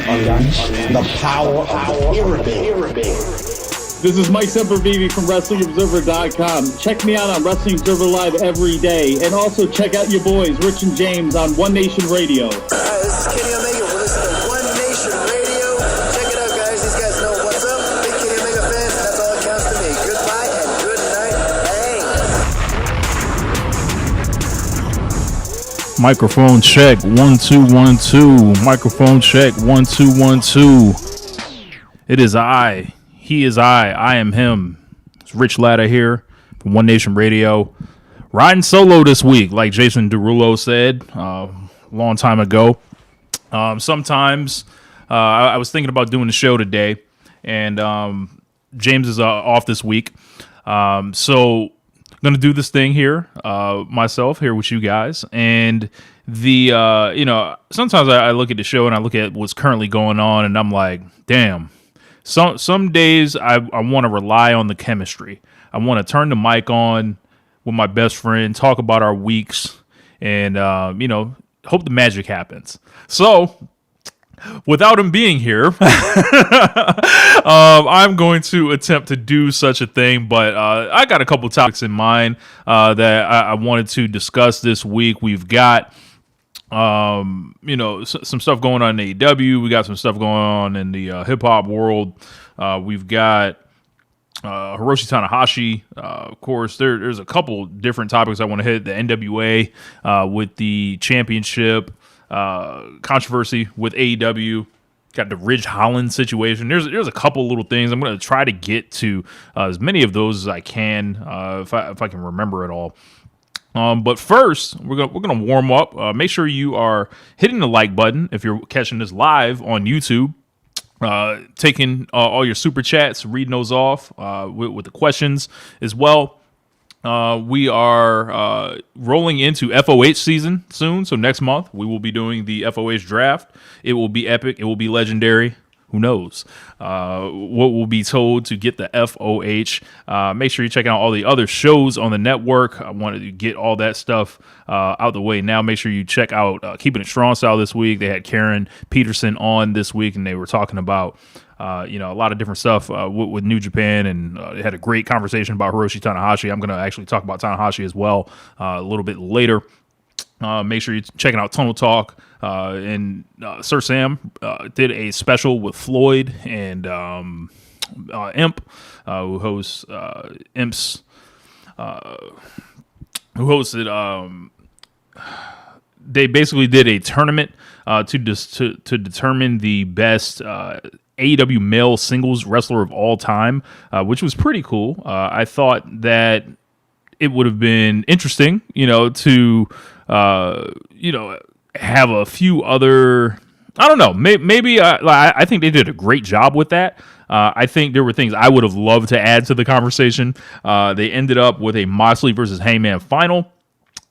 Unleash the power of the pyramid. This is Mike Sempervive from WrestlingObserver.com. Check me out on Wrestling Observer Live every day. And also check out your boys, Rich and James, on One Nation Radio. Hi, this is Kenny Omega. We're listening to One Nation Radio. Check it out, guys. These guys know what's up. Big Kenny Omega fans, and that's all that counts to me. Goodbye and good night. Bang. Microphone check, 1 2 1 2. Microphone check, 1 2 1 2. It is I. He is I am him. It's Rich Latta here from One Nation Radio. Riding solo this week, like Jason Derulo said a long time ago. Sometimes I was thinking about doing the show today, and James is off this week. So I'm going to do this thing here myself, here with you guys. And sometimes I look at the show and I look at what's currently going on, and I'm like, damn. Some days I want to rely on the chemistry. I want to turn the mic on with my best friend, talk about our weeks, and hope the magic happens. So without him being here, I'm going to attempt to do such a thing. But I got a couple topics in mind that I wanted to discuss this week. We've got some stuff going on in AEW. We got some stuff going on in the hip hop world. We've got Hiroshi Tanahashi. Of course, there's a couple different topics I want to hit. The NWA with the championship controversy with AEW. Got the Ridge Holland situation. There's a couple little things. I'm going to try to get to as many of those as I can if I can remember it all. But first, we're gonna warm up. Make sure you are hitting the like button if you're catching this live on YouTube. Taking all your super chats, reading those off with the questions as well. We are rolling into FOH season soon, so next month we will be doing the FOH draft. It will be epic. It will be legendary. Who knows what will be told to get the FOH. Make sure you check out all the other shows on the network. I wanted to get all that stuff out the way now. Make sure you check out Keeping It Strong Style this week. They had Karen Peterson on this week, and they were talking about a lot of different stuff with New Japan, and they had a great conversation about Hiroshi Tanahashi. I'm going to actually talk about Tanahashi as well a little bit later. Make sure you're checking out Tunnel Talk. And Sir Sam did a special with Floyd and Imp, who hosts Imp's, who hosted. They basically did a tournament to determine the best AEW male singles wrestler of all time, which was pretty cool. I thought that it would have been interesting, to have a few other, I don't know, maybe I think they did a great job with that. I think there were things I would have loved to add to the conversation. They ended up with a Moxley versus Hangman final.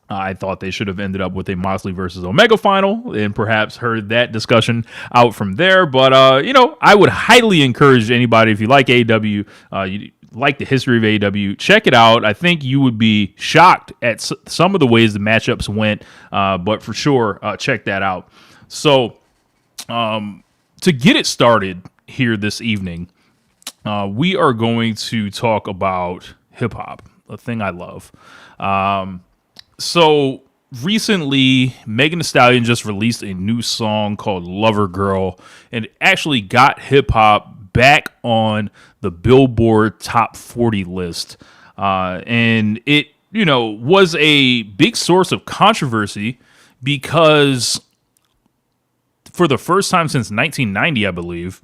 I thought they should have ended up with a Moxley versus Omega final, and perhaps heard that discussion out from there. But, I would highly encourage anybody, if you like AEW, you like the history of AEW, check it out. I think you would be shocked at some of the ways the matchups went, but for sure, check that out. So, to get it started here this evening, we are going to talk about hip-hop, a thing I love. So, recently, Megan Thee Stallion just released a new song called Lover Girl, and it actually got hip-hop back on the Billboard Top 40 list. And it, was a big source of controversy because for the first time since 1990, I believe,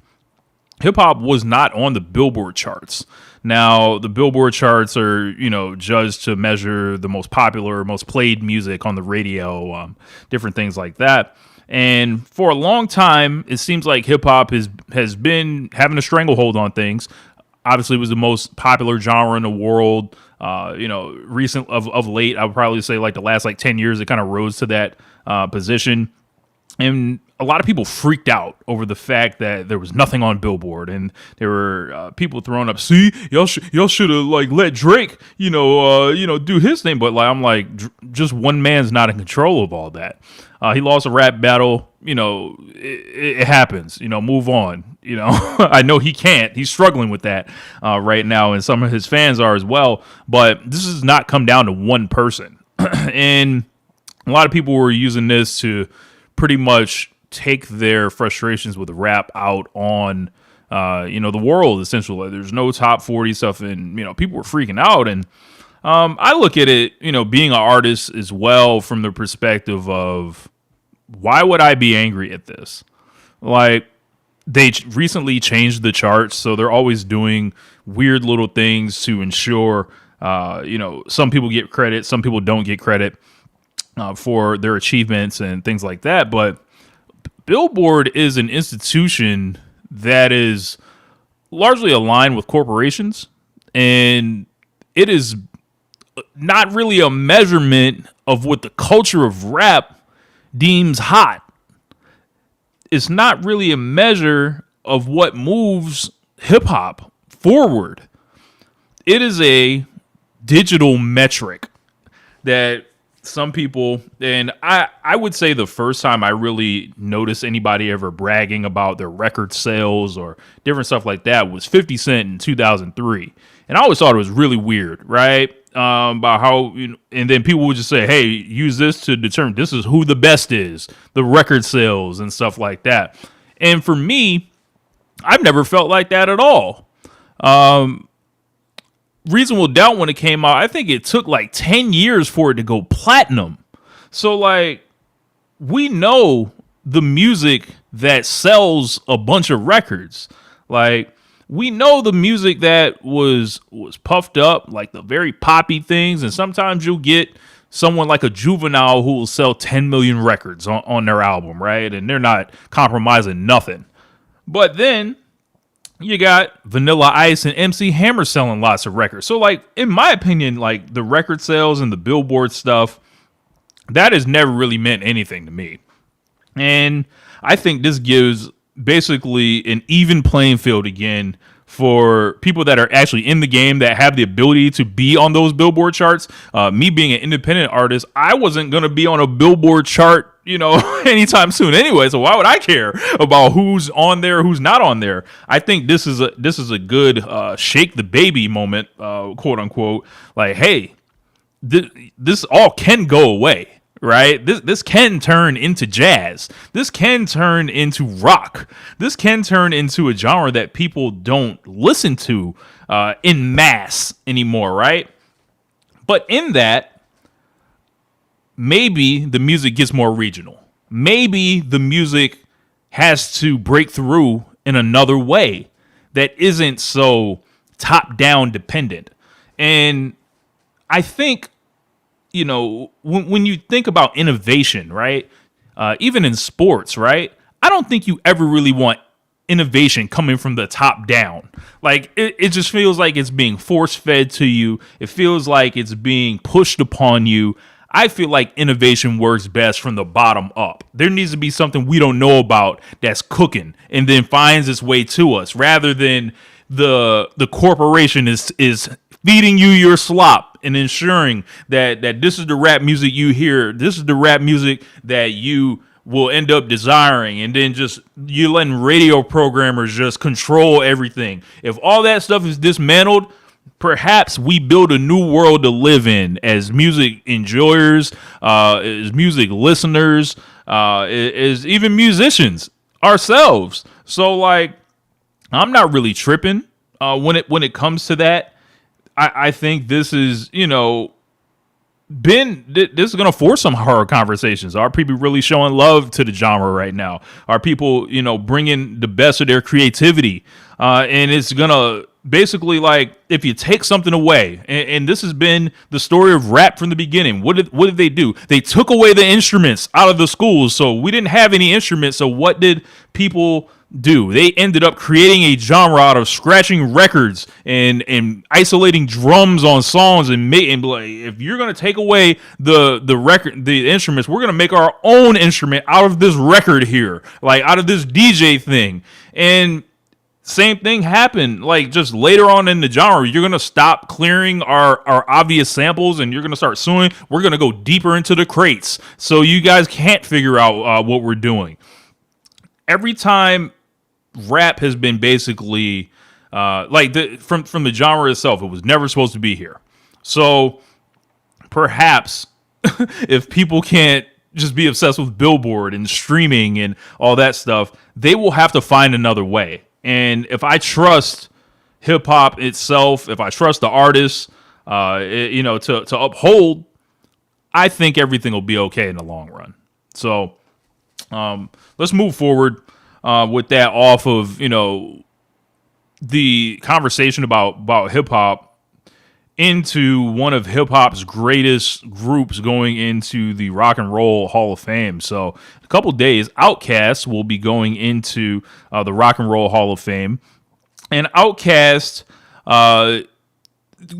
hip-hop was not on the Billboard charts. Now, the Billboard charts are, judged to measure the most popular, most played music on the radio, different things like that. And for a long time, it seems like hip-hop has been having a stranglehold on things. Obviously, it was the most popular genre in the world. Recent of late, I would probably say like the last 10 years, it kind of rose to that position. And a lot of people freaked out over the fact that there was nothing on Billboard, and there were people throwing up, "See, y'all should have let Drake, do his thing." But I'm like, just one man's not in control of all that. He lost a rap battle it happens. Move on. I know he can't. He's struggling with that right now, and some of his fans are as well. But this does not come down to one person. And a lot of people were using this to pretty much take their frustrations with rap out on, the world, essentially. There's no top 40 stuff, and, people were freaking out. And I look at it, being an artist as well from the perspective of, why would I be angry at this? Like, they recently changed the charts, so they're always doing weird little things to ensure, some people get credit, some people don't get credit for their achievements and things like that. But Billboard is an institution that is largely aligned with corporations, and it is not really a measurement of what the culture of rap deems hot. It's not really a measure of what moves hip hop forward. It is a digital metric that some people, and I would say the first time I really noticed anybody ever bragging about their record sales or different stuff like that was 50 Cent in 2003. And I always thought it was really weird, right? About how, and then people would just say, hey, use this to determine this is who the best is, the record sales and stuff like that. And for me, I've never felt like that at all. Reasonable Doubt, when it came out, I think it took like 10 years for it to go platinum. So like, we know the music that sells a bunch of records. Like, we know the music that was puffed up, like the very poppy things. And sometimes you'll get someone like a Juvenile who will sell 10 million records on their album, right? And they're not compromising nothing. But then you got Vanilla Ice and MC Hammer selling lots of records. So like, in my opinion, like the record sales and the Billboard stuff, that has never really meant anything to me. And I think this gives basically an even playing field again for people that are actually in the game, that have the ability to be on those Billboard charts. Me being an independent artist, I wasn't going to be on a Billboard chart, anytime soon anyway. So why would I care about who's on there, who's not on there? I think this is a good shake the baby moment, quote unquote. Like, hey, this all can go away. Right? This can turn into jazz. This can turn into rock. This can turn into a genre that people don't listen to in mass anymore, right? But in that, maybe the music gets more regional. Maybe the music has to break through in another way that isn't so top-down dependent. And I think, when you think about innovation, right? Even in sports, right? I don't think you ever really want innovation coming from the top down. Like, it just feels like it's being force fed to you. It feels like it's being pushed upon you. I feel like innovation works best from the bottom up. There needs to be something we don't know about that's cooking and then finds its way to us, rather than the corporation is feeding you your slop and ensuring that this is the rap music you hear. This is the rap music that you will end up desiring. And then just you letting radio programmers just control everything. If all that stuff is dismantled, perhaps we build a new world to live in as music enjoyers, as music listeners, as even musicians ourselves. So like, I'm not really tripping when it comes to that. I think this is, this is going to force some hard conversations. Are people really showing love to the genre right now? Are people, bringing the best of their creativity? And it's going to basically, like, if you take something away, and this has been the story of rap from the beginning. What did they do? They took away the instruments out of the schools. So we didn't have any instruments. So what did people do? They ended up creating a genre out of scratching records and isolating drums on songs and like, if you're gonna take away the instruments, we're gonna make our own instrument out of this record here, like out of this DJ thing. And same thing happened, like just later on in the genre. You're gonna stop clearing our obvious samples and you're gonna start suing. We're gonna go deeper into the crates so you guys can't figure out what we're doing. every time rap has been basically from the genre itself, it was never supposed to be here. So perhaps if people can't just be obsessed with Billboard and streaming and all that stuff, they will have to find another way. And if I trust hip hop itself, if I trust the artists, to uphold, I think everything will be okay in the long run. So let's move forward with that off of, the conversation about hip hop into one of hip hop's greatest groups going into the Rock and Roll Hall of Fame. So in a couple days, OutKast will be going into the Rock and Roll Hall of Fame, and OutKast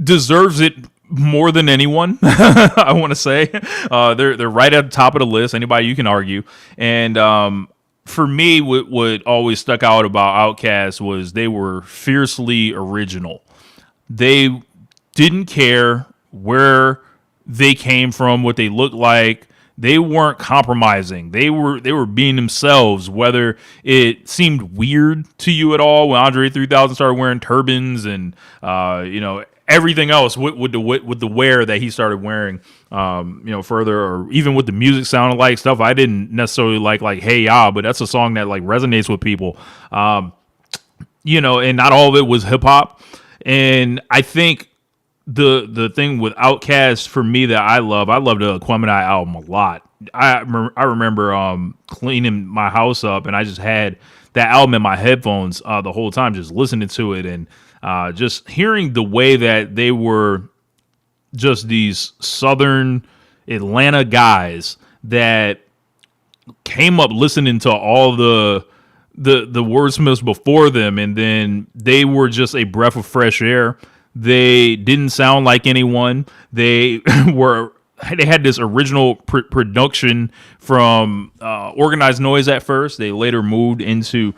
deserves it more than anyone. I want to say they're right at the top of the list. Anybody you can argue, and for me, what always stuck out about OutKast was they were fiercely original. They didn't care where they came from, what they looked like. They weren't compromising. They were being themselves, whether it seemed weird to you at all when Andre 3000 started wearing turbans and everything else with the wear that he started wearing, further, or even what the music sounded like, stuff I didn't necessarily like Hey Ya, but that's a song that like resonates with people. And not all of it was hip hop. And I think the thing with OutKast for me that I love the Aquemini album a lot. I remember cleaning my house up and I just had that album in my headphones the whole time, just listening to it and just hearing the way that they were just these Southern Atlanta guys that came up listening to all the wordsmiths before them, and then they were just a breath of fresh air. They didn't sound like anyone. They had this original production from Organized Noise at first. They later moved into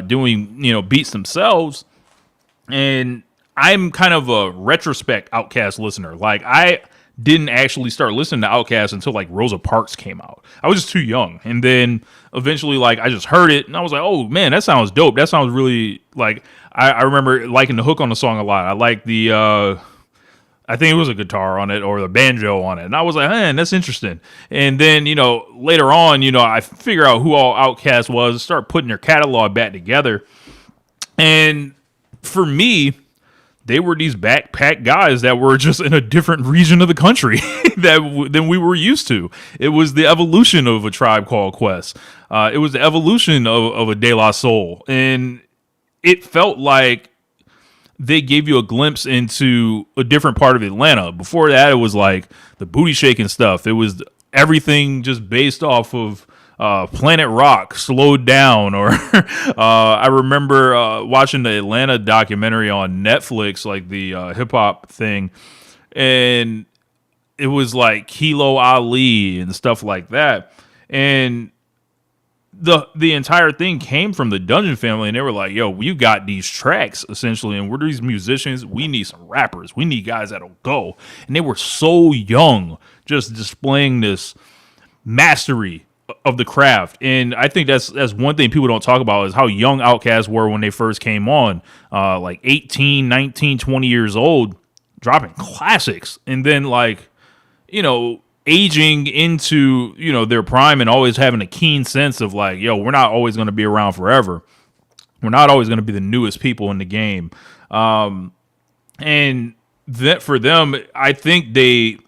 doing beats themselves. And I'm kind of a retrospect OutKast listener. Like, I didn't actually start listening to OutKast until like Rosa Parks came out. I was just too young. And then eventually, like, I just heard it and I was like, oh man, that sounds dope. That sounds really like, I remember liking the hook on the song a lot. I like the, I think it was a guitar on it or the banjo on it. And I was like, man, that's interesting. And then, later on, I figure out who all OutKast was, start putting their catalog back together. And for me, they were these backpack guys that were just in a different region of the country than we were used to. It was the evolution of A Tribe Called Quest. It was the evolution of a De La Soul. And it felt like they gave you a glimpse into a different part of Atlanta. Before that, it was like the booty shaking stuff. It was everything just based off of Planet Rock slowed down, or I remember watching the Atlanta documentary on Netflix, like the hip hop thing, and it was like Kilo Ali and stuff like that, and the entire thing came from the Dungeon family, and they were like, yo, we got these tracks essentially, and we're these musicians, we need some rappers, we need guys that'll go. And they were so young, just displaying this mastery of the craft. And I think that's one thing people don't talk about, is how young OutKast were when they first came on, like 18, 19, 20 years old, dropping classics, and then like, aging into, their prime and always having a keen sense of like, yo, we're not always going to be around forever. We're not always going to be the newest people in the game. And that for them, I think they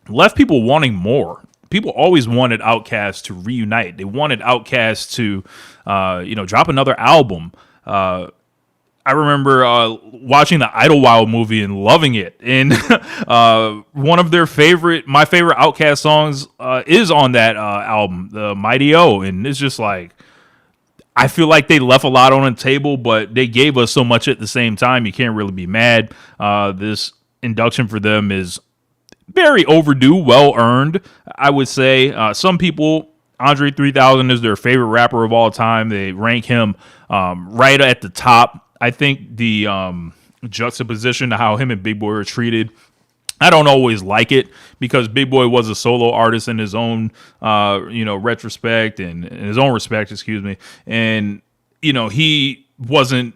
left people wanting more. People always wanted OutKast to reunite. They wanted OutKast to, drop another album. I remember watching the Idlewild movie and loving it. And one of my favorite OutKast songs is on that album, the Mighty O. And it's just like, I feel like they left a lot on the table, but they gave us so much at the same time. You can't really be mad. This induction for them is very overdue, well earned, I would say. Some people, Andre 3000 is their favorite rapper of all time. They rank him right at the top. I think the juxtaposition to how him and Big Boy are treated I don't always like it because Big Boy was a solo artist in his own, retrospect and in his own respect, excuse me. And, he wasn't,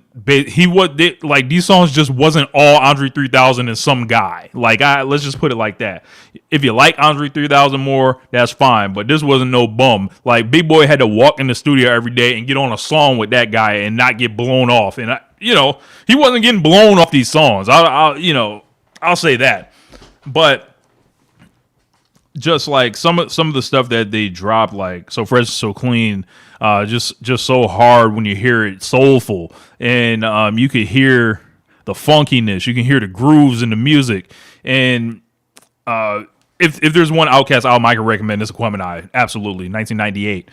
like these songs just wasn't all Andre 3000 and some guy. Let's just put it like that. If you like Andre 3000 more, that's fine. But this wasn't no bum. Like Big Boy had to walk in the studio every day and get on a song with that guy and not get blown off. And, he wasn't getting blown off these songs. I'll say that. But just like some of the stuff that they dropped, like So Fresh, So Clean, just so hard when you hear it, soulful, and you could hear the funkiness, you can hear the grooves in the music, and if there's one OutKast album I can recommend, it's Aquemini, absolutely, 1998.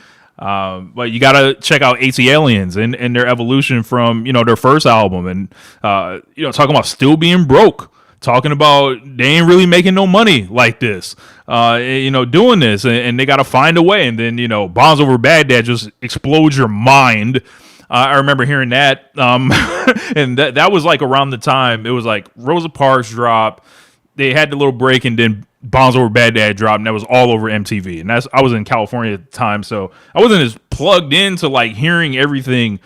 But you gotta check out AT Aliens and their evolution from their first album, and talking about still being broke. Talking about they ain't really making no money like this, doing this, and they got to find a way. And then, Bonds Over Baghdad just explodes your mind. I remember hearing that, and that was like around the time it was like Rosa Parks dropped. They had the little break, and then Bonds Over Baghdad dropped, and that was all over MTV. And I was in California at the time, so I wasn't as plugged into like hearing everything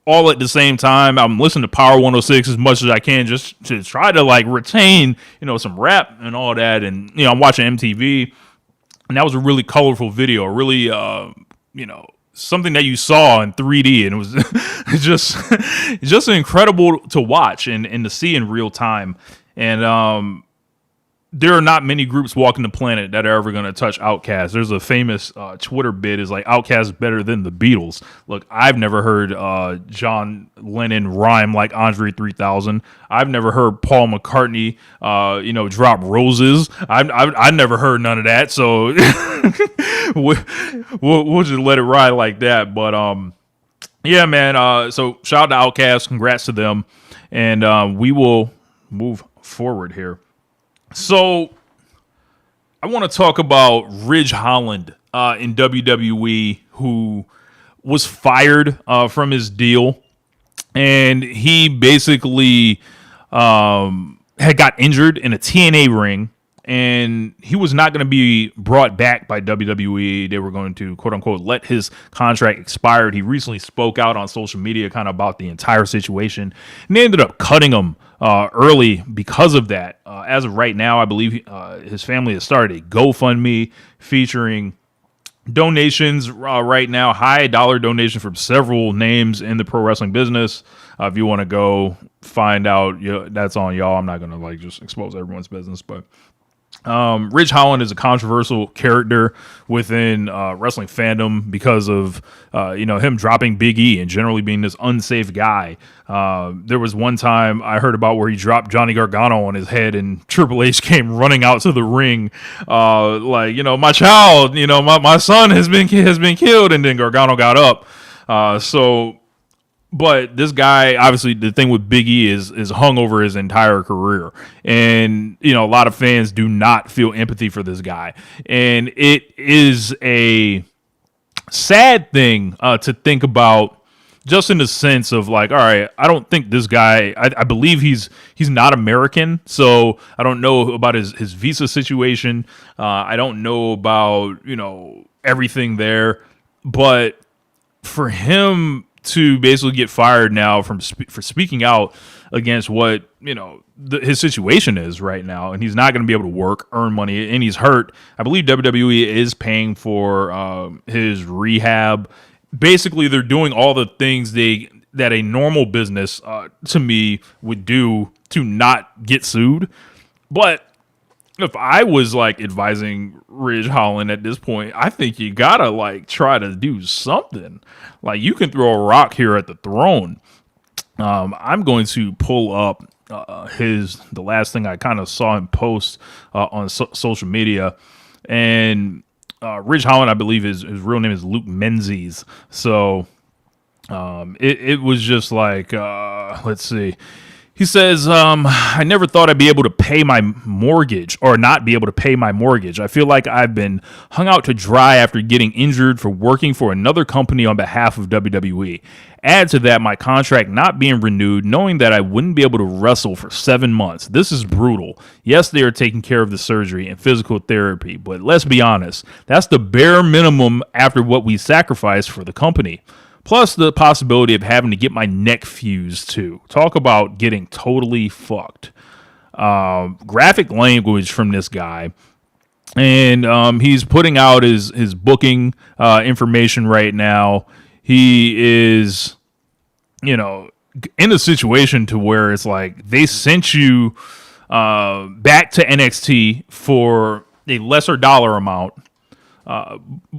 all at the same time. I'm listening to Power 106 as much as I can just to try to like retain, some rap and all that. And, I'm watching MTV, and that was a really colorful video, really, something that you saw in 3D. And it was just incredible to watch and to see in real time. And, there are not many groups walking the planet that are ever going to touch OutKast. There's a famous Twitter bit is like OutKast is better than the Beatles. Look, I've never heard John Lennon rhyme like Andre 3000. I've never heard Paul McCartney, drop roses. I've never heard none of that. So we'll just let it ride like that. But yeah, man. So shout out to OutKast. Congrats to them. And we will move forward here. So, I want to talk about Ridge Holland in WWE, who was fired from his deal, and he basically had got injured in a TNA ring, and he was not going to be brought back by WWE. They were going to, quote unquote, let his contract expire. He recently spoke out on social media kind of about the entire situation, and they ended up cutting him early because of that. As of right now, I believe his family has started a GoFundMe featuring donations right now, high dollar donation from several names in the pro wrestling business. If you want to go find out, that's on y'all. I'm not going to just expose everyone's business, but Ridge Holland is a controversial character within wrestling fandom because of him dropping Big E and generally being this unsafe guy. There was one time I heard about where he dropped Johnny Gargano on his head, and Triple H came running out to the ring, my child, my son has been killed, and then Gargano got up. But this guy, obviously, the thing with Big E is hung over his entire career. And, a lot of fans do not feel empathy for this guy. And it is a sad thing to think about, just in the sense of all right, I don't think this guy, I believe he's not American. So I don't know about his visa situation. I don't know about, everything there. But for him to basically get fired now for speaking out against what his situation is right now, and he's not going to be able to work, earn money, and he's hurt. I believe WWE is paying for his rehab. Basically, they're doing all the things that a normal business to me would do to not get sued. But if I was advising Ridge Holland at this point, I think you gotta try to do something. You can throw a rock here at the throne. I'm going to pull up the last thing I kind of saw him post on social media, and Ridge Holland, I believe his real name is Luke Menzies. So it was just let's see. He says, I never thought I'd be able to pay my mortgage or not be able to pay my mortgage. I feel like I've been hung out to dry after getting injured for working for another company on behalf of WWE. Add to that my contract not being renewed, knowing that I wouldn't be able to wrestle for 7 months. This is brutal. Yes, they are taking care of the surgery and physical therapy, but let's be honest, that's the bare minimum after what we sacrificed for the company. Plus the possibility of having to get my neck fused too. Talk about getting totally fucked. Graphic language from this guy. And he's putting out his booking information right now. He is, in a situation to where it's like they sent you back to NXT for a lesser dollar amount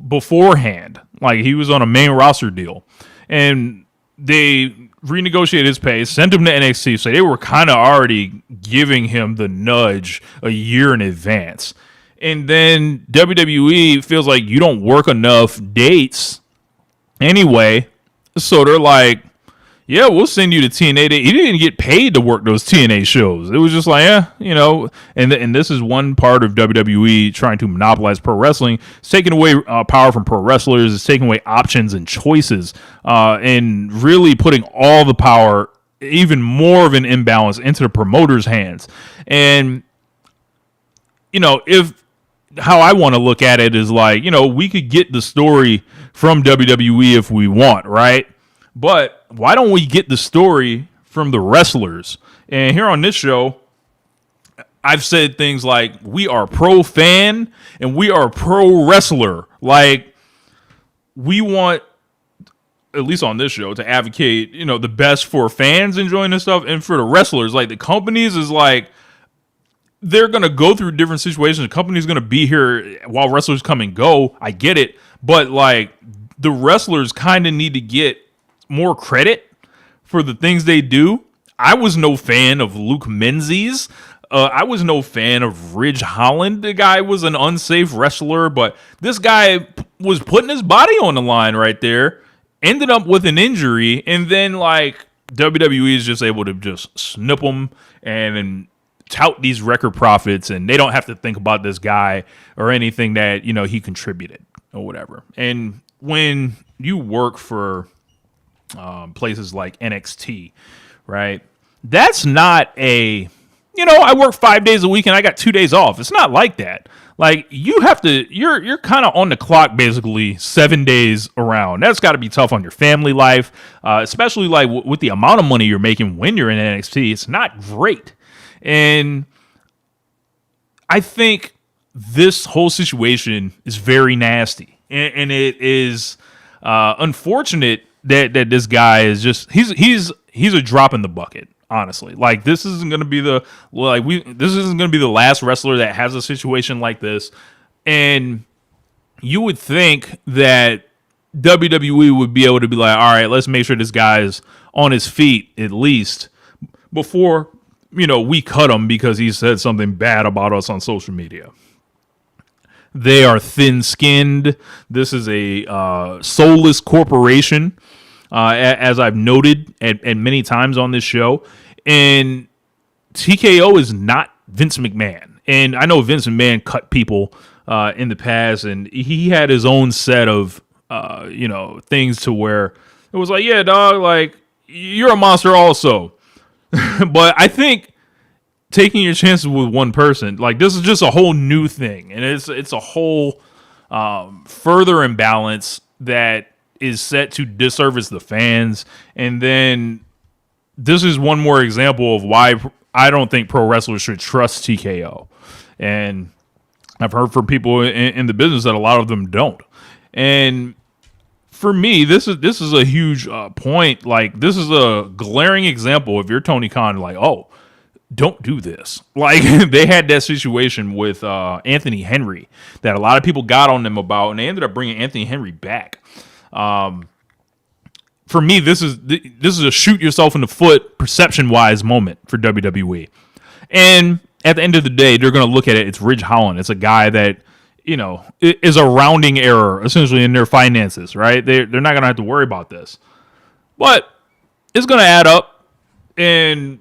beforehand. Like he was on a main roster deal. And they renegotiated his pay, sent him to NXT, so they were kind of already giving him the nudge a year in advance. And then WWE feels like you don't work enough dates anyway, so they're like, yeah, we'll send you to TNA. He didn't get paid to work those TNA shows. It was just like, and this is one part of WWE trying to monopolize pro wrestling. It's taking away power from pro wrestlers. It's taking away options and choices, and really putting all the power, even more of an imbalance, into the promoter's hands. And, if how I want to look at it is like, we could get the story from WWE if we want, right? But why don't we get the story from the wrestlers? And here on this show, I've said things like, we are pro fan and we are pro wrestler. Like, we want, at least on this show, to advocate, the best for fans enjoying this stuff, and for the wrestlers. Like, the companies is like, they're going to go through different situations. The company's going to be here while wrestlers come and go. I get it. But, like, the wrestlers kind of need to get more credit for the things they do. I was no fan of Luke Menzies. I was no fan of Ridge Holland. The guy was an unsafe wrestler, but this guy was putting his body on the line right there, ended up with an injury, and then like WWE is just able to just snip him and tout these record profits, and they don't have to think about this guy or anything that, he contributed or whatever. And when you work for places like NXT, right? That's not I work 5 days a week and I got 2 days off. It's not like that. Like you have to, you're kind of on the clock basically 7 days around. That's got to be tough on your family life, especially like with the amount of money you're making when you're in NXT. It's not great. And I think this whole situation is very nasty, and it is unfortunate that this guy is just he's a drop in the bucket, honestly. Like this isn't going to be the last wrestler that has a situation like this. And you would think that WWE would be able to be like, all right, let's make sure this guy's on his feet at least before, we cut him because he said something bad about us on social media. They are thin-skinned. This is a soulless corporation, as I've noted at many times on this show. And TKO is not Vince McMahon. And I know Vince McMahon cut people in the past, and he had his own set of, things to where it was like, yeah, dog, like, you're a monster also. But I think taking your chances with one person, like this is just a whole new thing, and it's a whole further imbalance that is set to disservice the fans. And then this is one more example of why I don't think pro wrestlers should trust TKO. And I've heard from people in the business that a lot of them don't. And for me, this is a huge point. Like this is a glaring example. If you're Tony Khan, like, oh, don't do this. Like they had that situation with Anthony Henry that a lot of people got on them about, and they ended up bringing Anthony Henry back. For me, this is a shoot yourself in the foot perception wise moment for WWE. And at the end of the day, they're going to look at it. It's Ridge Holland. It's a guy that is a rounding error essentially in their finances. Right? They're not going to have to worry about this, but it's going to add up. And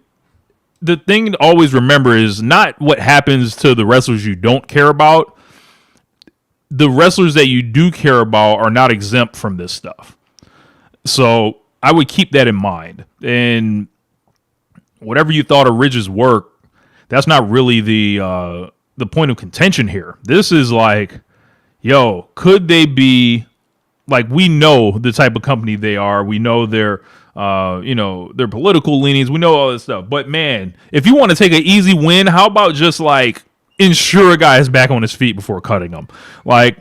the thing to always remember is not what happens to the wrestlers you don't care about. The wrestlers that you do care about are not exempt from this stuff. So I would keep that in mind. And whatever you thought of Ridge's work, that's not really the point of contention here. This is like, yo, could they be like, we know the type of company they are. We know their their political leanings. We know all this stuff. But man, if you want to take an easy win, how about just like ensure a guy is back on his feet before cutting him? Like,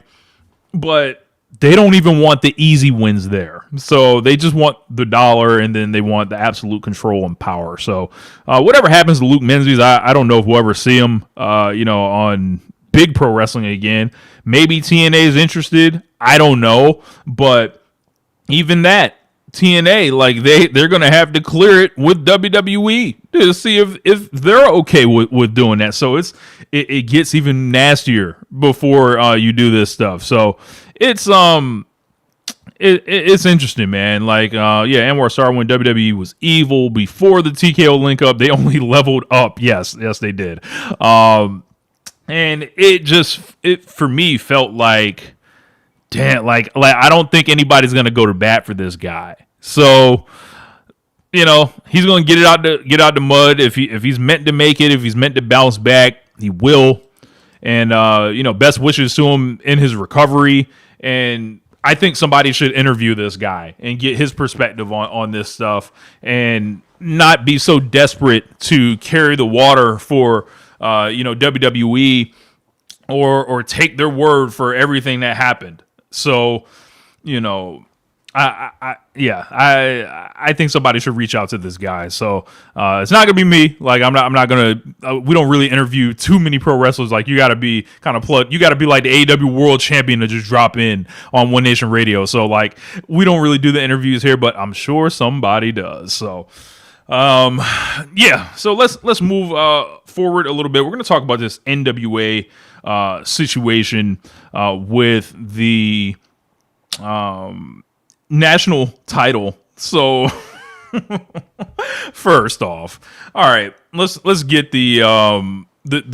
but they don't even want the easy wins there. So they just want the dollar, and then they want the absolute control and power. So whatever happens to Luke Menzies, I don't know if we'll ever see him, on Big Pro Wrestling again. Maybe TNA is interested. I don't know. But even that, TNA, like they're going to have to clear it with WWE to see if they're okay with doing that. So it gets even nastier before you do this stuff. So it's interesting, man. Like Anwar Star, when WWE was evil before the TKO link up, they only leveled up. Yes, they did. And it for me felt like, damn, like I don't think anybody's gonna go to bat for this guy. So, he's gonna get out the mud. If he's meant to make it, if he's meant to bounce back, he will. And best wishes to him in his recovery. And I think somebody should interview this guy and get his perspective on this stuff, and not be so desperate to carry the water for WWE or take their word for everything that happened. So, I think somebody should reach out to this guy. So it's not gonna be me. Like I'm not gonna. We don't really interview too many pro wrestlers. Like you got to be kind of plugged. You got to be like the AEW World Champion to just drop in on One Nation Radio. So like we don't really do the interviews here, but I'm sure somebody does. So So let's move forward a little bit. We're gonna talk about this NWA situation with the national title. So first off, all right, let's get the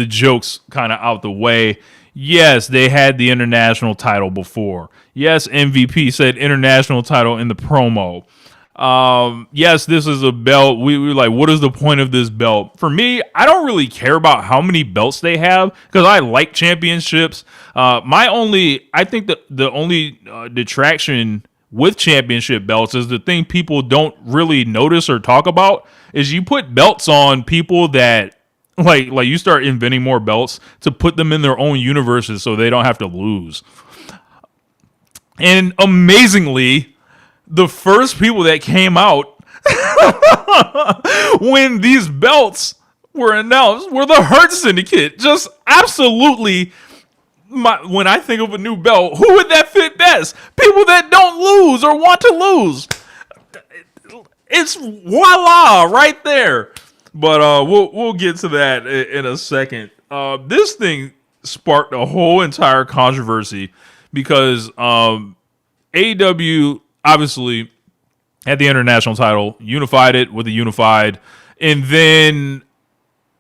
jokes kind of out the way. Yes, they had the international title before. Yes, MVP said international title in the promo. Yes, this is a belt. We were like, what is the point of this belt? For me, I don't really care about how many belts they have because I like championships. I think that the only detraction with championship belts is the thing people don't really notice or talk about is you put belts on people that like you start inventing more belts to put them in their own universes so they don't have to lose. And amazingly, the first people that came out when these belts were announced were the Hurt Syndicate. Just absolutely. When I think of a new belt, who would that fit best? People that don't lose or want to lose. It's voila right there. But we'll get to that in a second. This thing sparked a whole entire controversy because AEW obviously had the international title, unified it with the unified, and then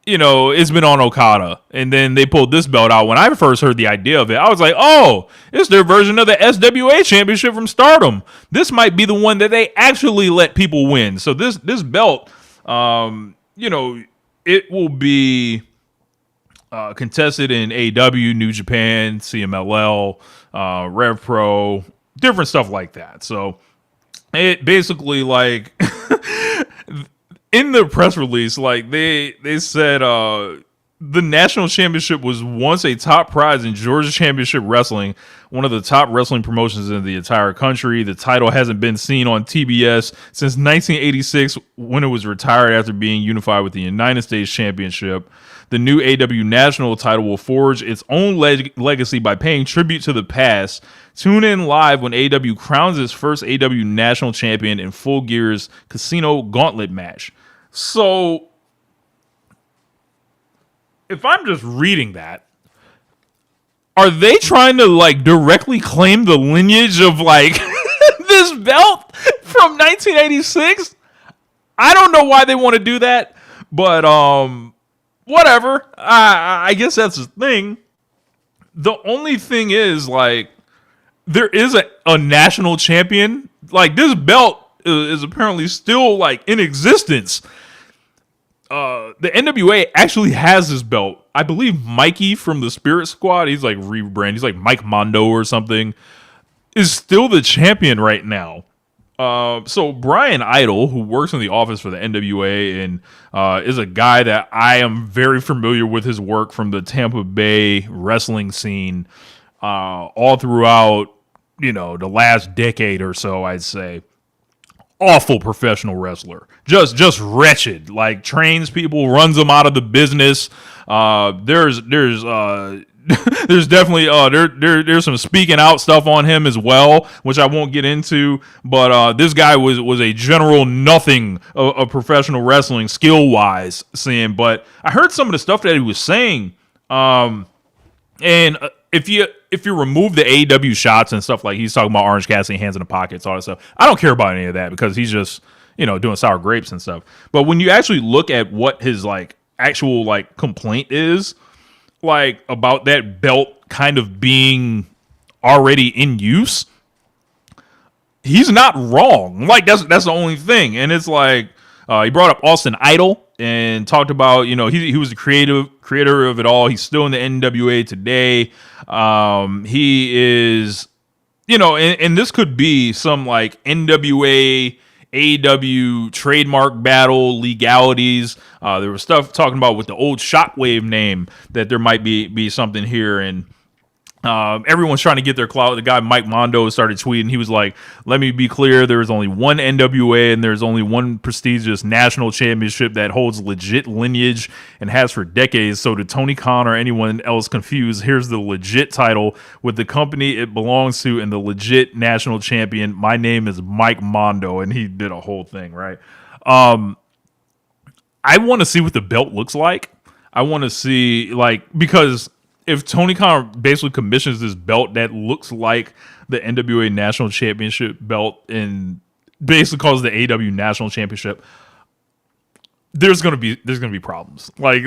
it's been on Okada, and then they pulled this belt out. When I first heard the idea of it, I was like, oh, it's their version of the SWA championship from Stardom. This might be the one that they actually let people win. So this belt, it will be contested in AEW, New Japan, CMLL, Rev Pro, different stuff like that. So it basically like in the press release, like they said the national championship was once a top prize in Georgia Championship Wrestling, one of the top wrestling promotions in the entire country. The title hasn't been seen on TBS since 1986 when it was retired after being unified with the United States Championship. The new AEW national title will forge its own legacy by paying tribute to the past. Tune in live when AEW crowns its first AEW national champion in Full Gear's Casino Gauntlet match. So, if I'm just reading that, are they trying to like directly claim the lineage of like this belt from 1986? I don't know why they want to do that, But whatever. I guess that's the thing. The only thing is, like, there is a national champion. Like, this belt is apparently still, like, in existence. The NWA actually has this belt. I believe Mikey from the Spirit Squad, he's like rebranded. He's like Mike Mondo or something, is still the champion right now. So Brian Idol, who works in the office for the NWA and is a guy that I am very familiar with his work from the Tampa Bay wrestling scene all throughout, the last decade or so, I'd say. Awful professional wrestler, just wretched. Like, trains people, runs them out of the business. There's definitely there's some speaking out stuff on him as well, which I won't get into. But this guy was a general nothing of professional wrestling skill wise. But I heard some of the stuff that he was saying. And if you remove the AEW shots and stuff, like he's talking about Orange Cassidy, hands in the pockets, all that stuff, I don't care about any of that because he's just, doing sour grapes and stuff. But when you actually look at what his like actual like complaint is, like about that belt kind of being already in use, he's not wrong. Like that's the only thing. And it's like he brought up Austin Idol and talked about, he was the creator of it all. He's still in the NWA today. He is, and this could be some like NWA, AEW trademark battle legalities. There was stuff talking about with the old Shockwave name that there might be something here. And everyone's trying to get their clout. The guy Mike Mondo started tweeting. He was like, "Let me be clear. There is only one NWA, and there's only one prestigious national championship that holds legit lineage and has for decades. So to Tony Khan or anyone else confused, here's the legit title with the company it belongs to and the legit national champion. My name is Mike Mondo," and he did a whole thing, right? I want to see what the belt looks like. I want to see, like, because if Tony Khan basically commissions this belt that looks like the NWA National Championship belt and basically calls the AEW National Championship, there's gonna be problems. Like,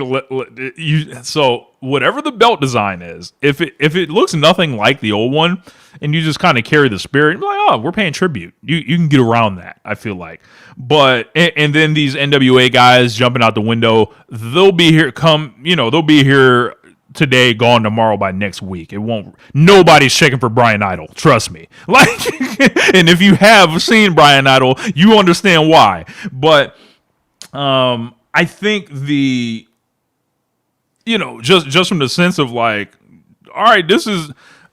so whatever the belt design is, if it looks nothing like the old one, and you just kind of carry the spirit, like, oh, we're paying tribute. You can get around that, I feel like. But and then these NWA guys jumping out the window, they'll be here. They'll be here today, gone tomorrow by next week. It won't. Nobody's checking for Brian Idol. Trust me. Like, and if you have seen Brian Idol, you understand why. But I think just from the sense of like, all right, this is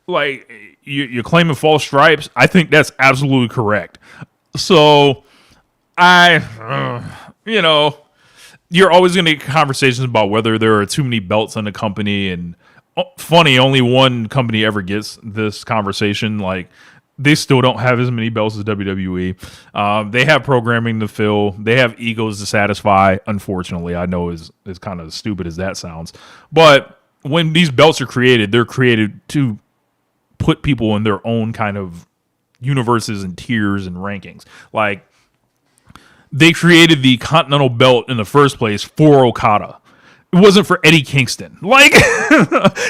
like you're claiming false stripes. I think that's absolutely correct. So you're always going to get conversations about whether there are too many belts in the company. And funny, only one company ever gets this conversation. Like, they still don't have as many belts as WWE. They have programming to fill. They have egos to satisfy. Unfortunately, I know is kind of stupid as that sounds. But when these belts are created, they're created to put people in their own kind of universes and tiers and rankings. Like, they created the Continental Belt in the first place for Okada. It wasn't for Eddie Kingston. Like,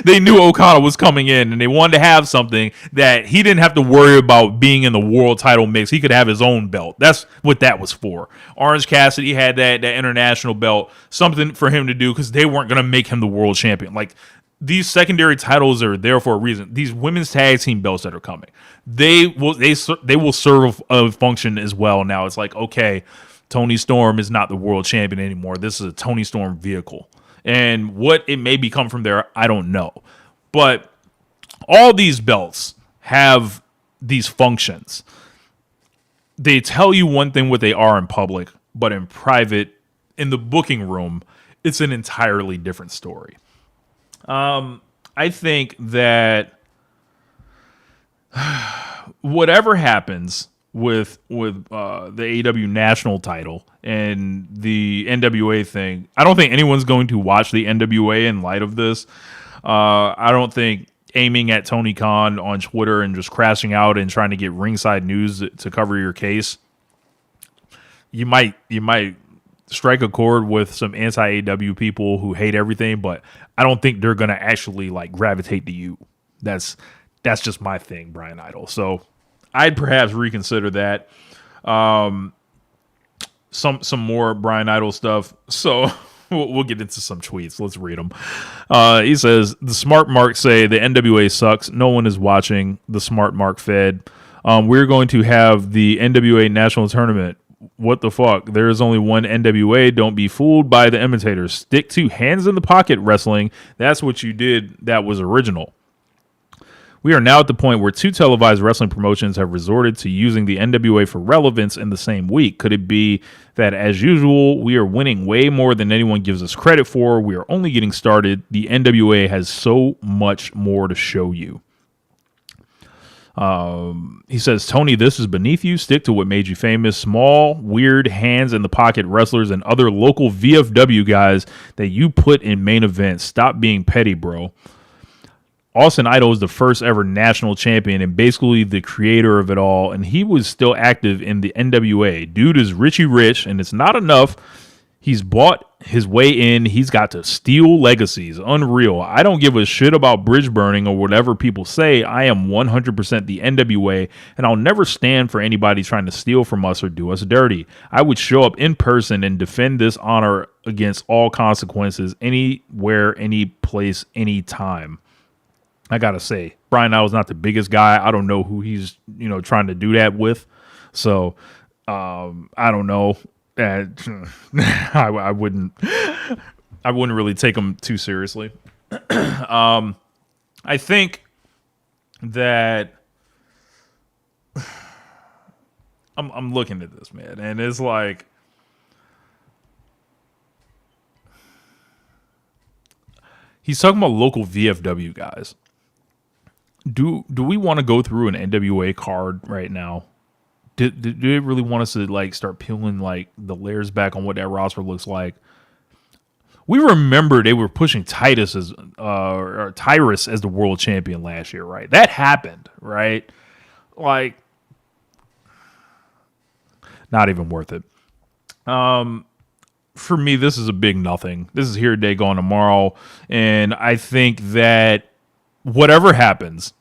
they knew Okada was coming in, and they wanted to have something that he didn't have to worry about being in the world title mix. He could have his own belt. That's what that was for. Orange Cassidy had that international belt, something for him to do because they weren't going to make him the world champion. Like, these secondary titles are there for a reason. These women's tag team belts that are coming, they will serve a function as well. Now it's like, okay, Tony Storm is not the world champion anymore. This is a Tony Storm vehicle. And what it may become from there, I don't know. But all these belts have these functions. They tell you one thing what they are in public, but in private, in the booking room, it's an entirely different story. I think that whatever happens with the AEW national title and the NWA thing, I don't think anyone's going to watch the NWA in light of this. I don't think aiming at Tony Khan on Twitter and just crashing out and trying to get ringside news to cover your case, you might strike a chord with some anti-AEW people who hate everything, but I don't think they're gonna actually like gravitate to you. That's just my thing, Brian Idol. So I'd perhaps reconsider that. Some more Brian Idol stuff. So we'll get into some tweets. Let's read them. He says, the smart marks say the NWA sucks. No one is watching. The smart mark fed. We're going to have the NWA national tournament. What the fuck? There is only one NWA. Don't be fooled by the imitators. Stick to hands in the pocket wrestling. That's what you did. That was original. We are now at the point where 2 televised wrestling promotions have resorted to using the NWA for relevance in the same week. Could it be that, as usual, we are winning way more than anyone gives us credit for? We are only getting started. The NWA has so much more to show you. He says, Tony, this is beneath you. Stick to what made you famous. Small, weird, hands-in-the-pocket wrestlers and other local VFW guys that you put in main events. Stop being petty, bro. Austin Idol is the first ever national champion and basically the creator of it all, and he was still active in the NWA. Dude is Richie Rich, and it's not enough. He's bought his way in. He's got to steal legacies. Unreal. I don't give a shit about bridge burning or whatever people say. I am 100% the NWA, and I'll never stand for anybody trying to steal from us or do us dirty. I would show up in person and defend this honor against all consequences, anywhere, any place, any time. I gotta say, Brian Idol's not the biggest guy. I don't know who he's, trying to do that with. So, I don't know. I wouldn't really take him too seriously. I think that I'm looking at this, man, and it's like, he's talking about local VFW guys. Do we want to go through an NWA card right now? Do they really want us to like start peeling like the layers back on what that roster looks like? We remember they were pushing Tyrus as the world champion last year, right? That happened, right? Like, not even worth it. For me, this is a big nothing. This is here today, gone tomorrow, and I think that whatever happens,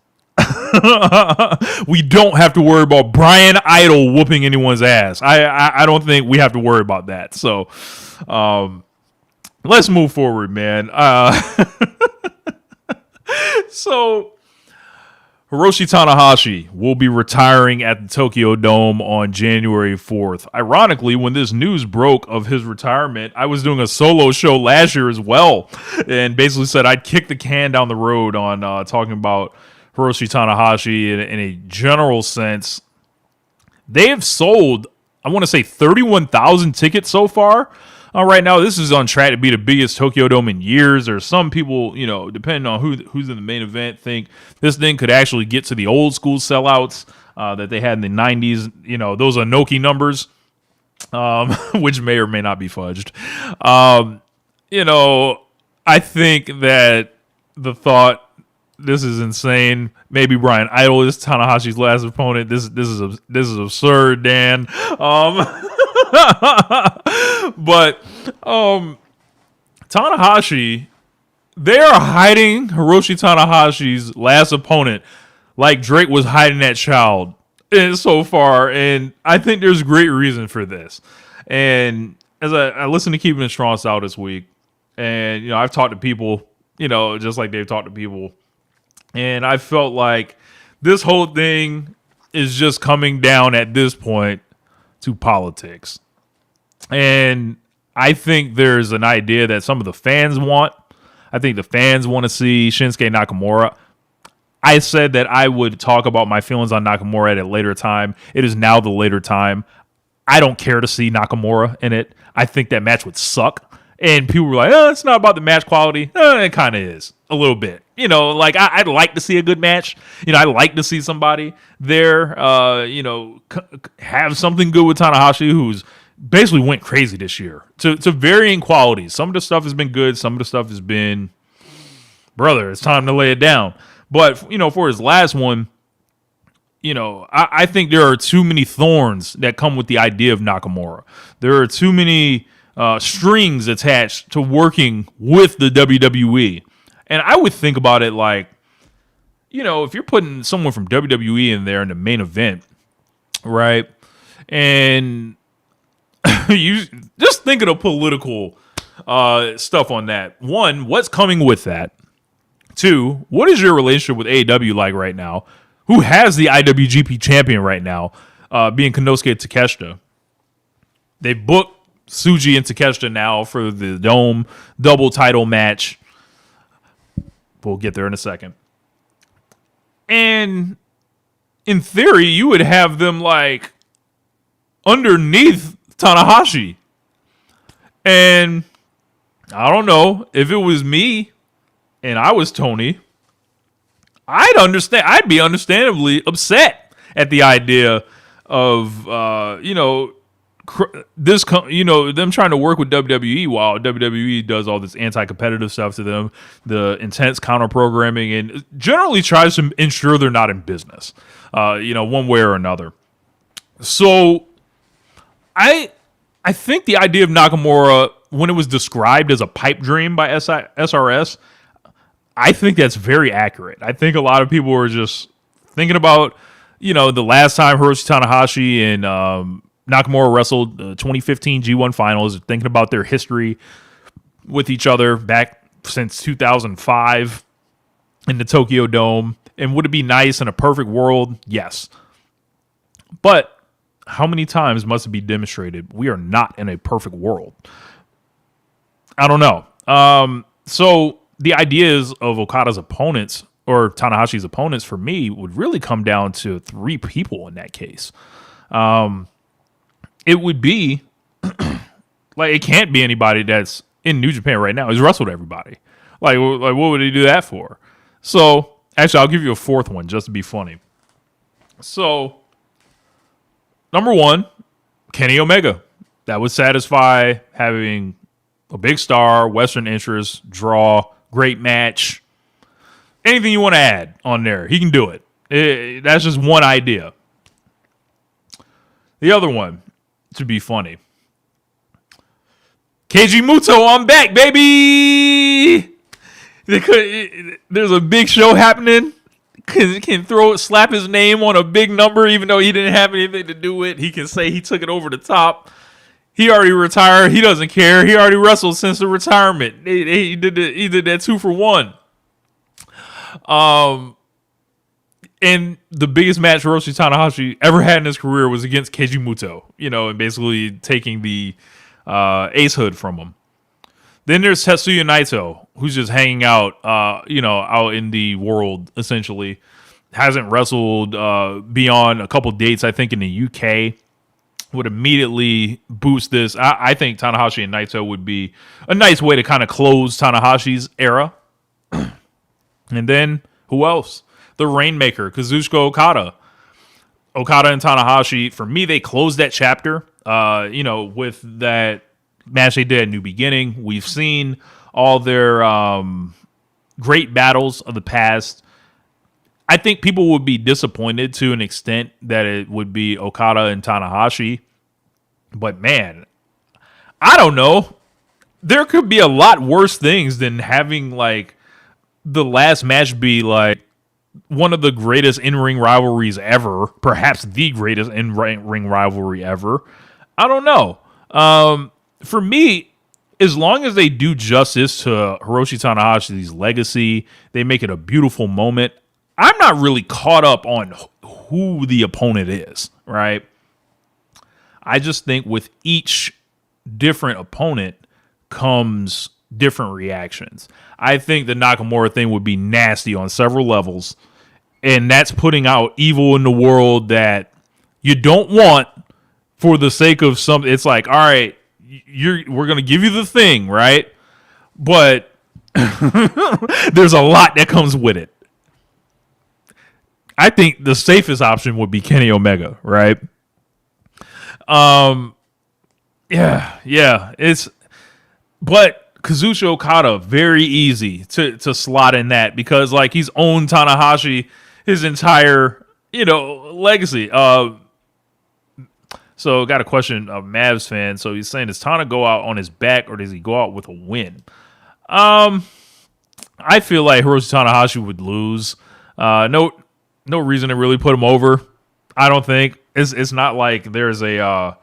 we don't have to worry about Brian Idol whooping anyone's ass. I don't think we have to worry about that. So let's move forward, man. So Hiroshi Tanahashi will be retiring at the Tokyo Dome on January 4th. Ironically, when this news broke of his retirement, I was doing a solo show last year as well, and basically said I'd kick the can down the road on talking about Hiroshi Tanahashi in a general sense. They have sold, I want to say, 31,000 tickets so far. Right now, this is on track to be the biggest Tokyo Dome in years. Or some people, depending on who's in the main event, think this thing could actually get to the old school sellouts that they had in the 90s. Those Anoki numbers, which may or may not be fudged. I think that the thought, this is insane. Maybe Brian Idol is Tanahashi's last opponent. This is absurd, Dan. But Tanahashi, they are hiding Hiroshi Tanahashi's last opponent like Drake was hiding that child so far, and I think there's great reason for this. And as I listened to Keeping It Strong Style this week, and I've talked to people, just like they've talked to people, and I felt like this whole thing is just coming down at this point to politics. And I think there's an idea that some of the fans want. I think the fans want to see Shinsuke Nakamura. I said that I would talk about my feelings on Nakamura at a later time. It is now the later time. I don't care to see Nakamura in it. I think that match would suck. And people were like, it's not about the match quality. It kind of is a little bit. I'd like to see a good match. I'd like to see somebody there, have something good with Tanahashi, who's basically went crazy this year to varying qualities. Some of the stuff has been good. Some of the stuff has been, brother, it's time to lay it down. But, for his last one, I think there are too many thorns that come with the idea of Nakamura. There are too many strings attached to working with the WWE. And I would think about it like, if you're putting someone from WWE in there in the main event, right? And you just think of the political stuff on that. One, what's coming with that? Two, what is your relationship with AEW like right now? Who has the IWGP champion right now, being Konosuke Takeshita? They booked Tsuji and Takeshita now for the Dome double title match. We'll get there in a second. And in theory, you would have them like underneath Tanahashi. And I don't know, if it was me and I was Tony, I'd be understandably upset at the idea of them trying to work with WWE while WWE does all this anti-competitive stuff to them, the intense counter programming, and generally tries to ensure they're not in business, one way or another. So I think the idea of Nakamura, when it was described as a pipe dream by SRS, I think that's very accurate. I think a lot of people were just thinking about, the last time Hiroshi Tanahashi and Nakamura wrestled the 2015 G1 Finals, thinking about their history with each other back since 2005 in the Tokyo Dome. And would it be nice in a perfect world? Yes. But how many times must it be demonstrated we are not in a perfect world? I don't know. So the ideas of Okada's opponents or Tanahashi's opponents for me would really come down to three people in that case. It would be like, it can't be anybody that's in New Japan right now. He's wrestled everybody. Like what would he do that for? So actually, I'll give you a fourth one just to be funny. So number one, Kenny Omega. That would satisfy having a big star, Western interest, draw, great match. Anything you want to add on there, he can do it. That's just one idea. The other one, to be funny, Keiji Muto on back, baby. There's a big show happening. Can slap his name on a big number, even though he didn't have anything to do with it. He can say he took it over the top. He already retired. He doesn't care. He already wrestled since the retirement. He did that 2-for-1. And the biggest match Hiroshi Tanahashi ever had in his career was against Keiji Muto, and basically taking the ace hood from him. Then there's Tetsuya Naito, who's just hanging out, out in the world, essentially. Hasn't wrestled beyond a couple dates, I think, in the UK. Would immediately boost this. I think Tanahashi and Naito would be a nice way to kind of close Tanahashi's era. And then, who else? The Rainmaker, Kazuchika Okada. Okada and Tanahashi, for me, they closed that chapter, with that match they did at New Beginning. We've seen all their great battles of the past. I think people would be disappointed to an extent that it would be Okada and Tanahashi. But man, I don't know. There could be a lot worse things than having like the last match be like one of the greatest in-ring rivalries ever, perhaps the greatest in-ring rivalry ever. I don't know. For me, as long as they do justice to Hiroshi Tanahashi's legacy, they make it a beautiful moment. I'm not really caught up on who the opponent is, right? I just think with each different opponent comes different reactions. I think the Nakamura thing would be nasty on several levels, and that's putting out evil in the world that you don't want for the sake of something. It's like, all right, we're going to give you the thing, right? But there's a lot that comes with it. I think the safest option would be Kenny Omega, right? But Kazuchika Okada, very easy to slot in that because like he's owned Tanahashi his entire, legacy. So got a question of Mavs fan. So he's saying, does Tana go out on his back or does he go out with a win? I feel like Hiroshi Tanahashi would lose. No reason to really put him over. I don't think it's not like there's a.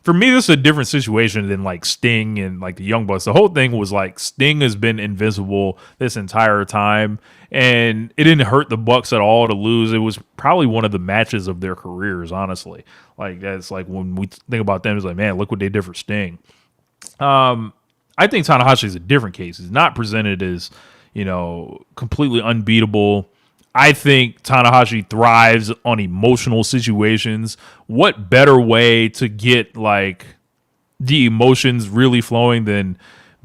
For me, this is a different situation than like Sting and like the Young Bucks. The whole thing was like Sting has been invincible this entire time, and it didn't hurt the Bucks at all to lose. It was probably one of the matches of their careers, honestly. Like that's like when we think about them, it's like, man, look what they did for Sting. I think Tanahashi is a different case. He's not presented as, completely unbeatable. I think Tanahashi thrives on emotional situations. What better way to get like the emotions really flowing than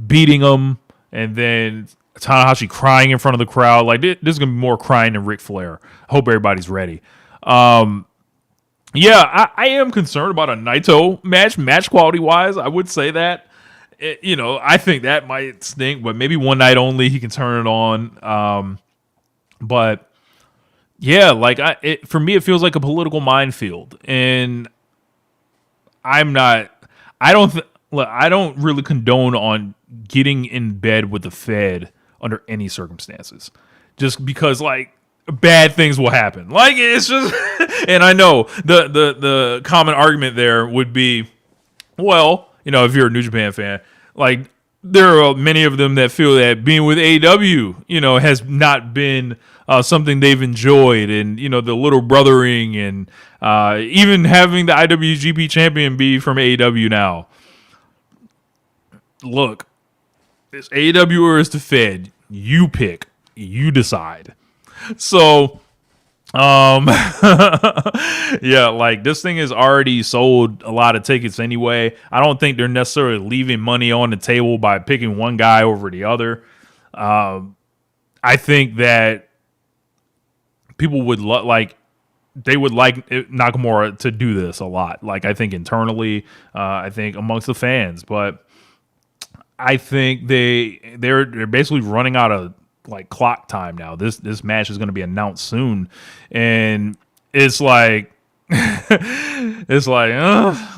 beating them and then Tanahashi crying in front of the crowd? Like this is gonna be more crying than Ric Flair. I hope everybody's ready. I am concerned about a Naito match quality wise. I would say that. I think that might stink, but maybe one night only he can turn it on. But yeah, like for me, it feels like a political minefield, and I don't really condone on getting in bed with the Fed under any circumstances, just because like bad things will happen. Like it's just, and I know the common argument there would be, well, if you're a New Japan fan, like there are many of them that feel that being with AEW, has not been something they've enjoyed, and the little brothering, and even having the IWGP champion be from AEW now. Look, it's AEW or it's the Fed. You pick. You decide. So, yeah, like this thing has already sold a lot of tickets anyway. I don't think they're necessarily leaving money on the table by picking one guy over the other. I think that people would they would like Nakamura to do this a lot. Like I think internally, I think amongst the fans, but I think they're basically running out of like clock time now. This match is going to be announced soon, and it's like I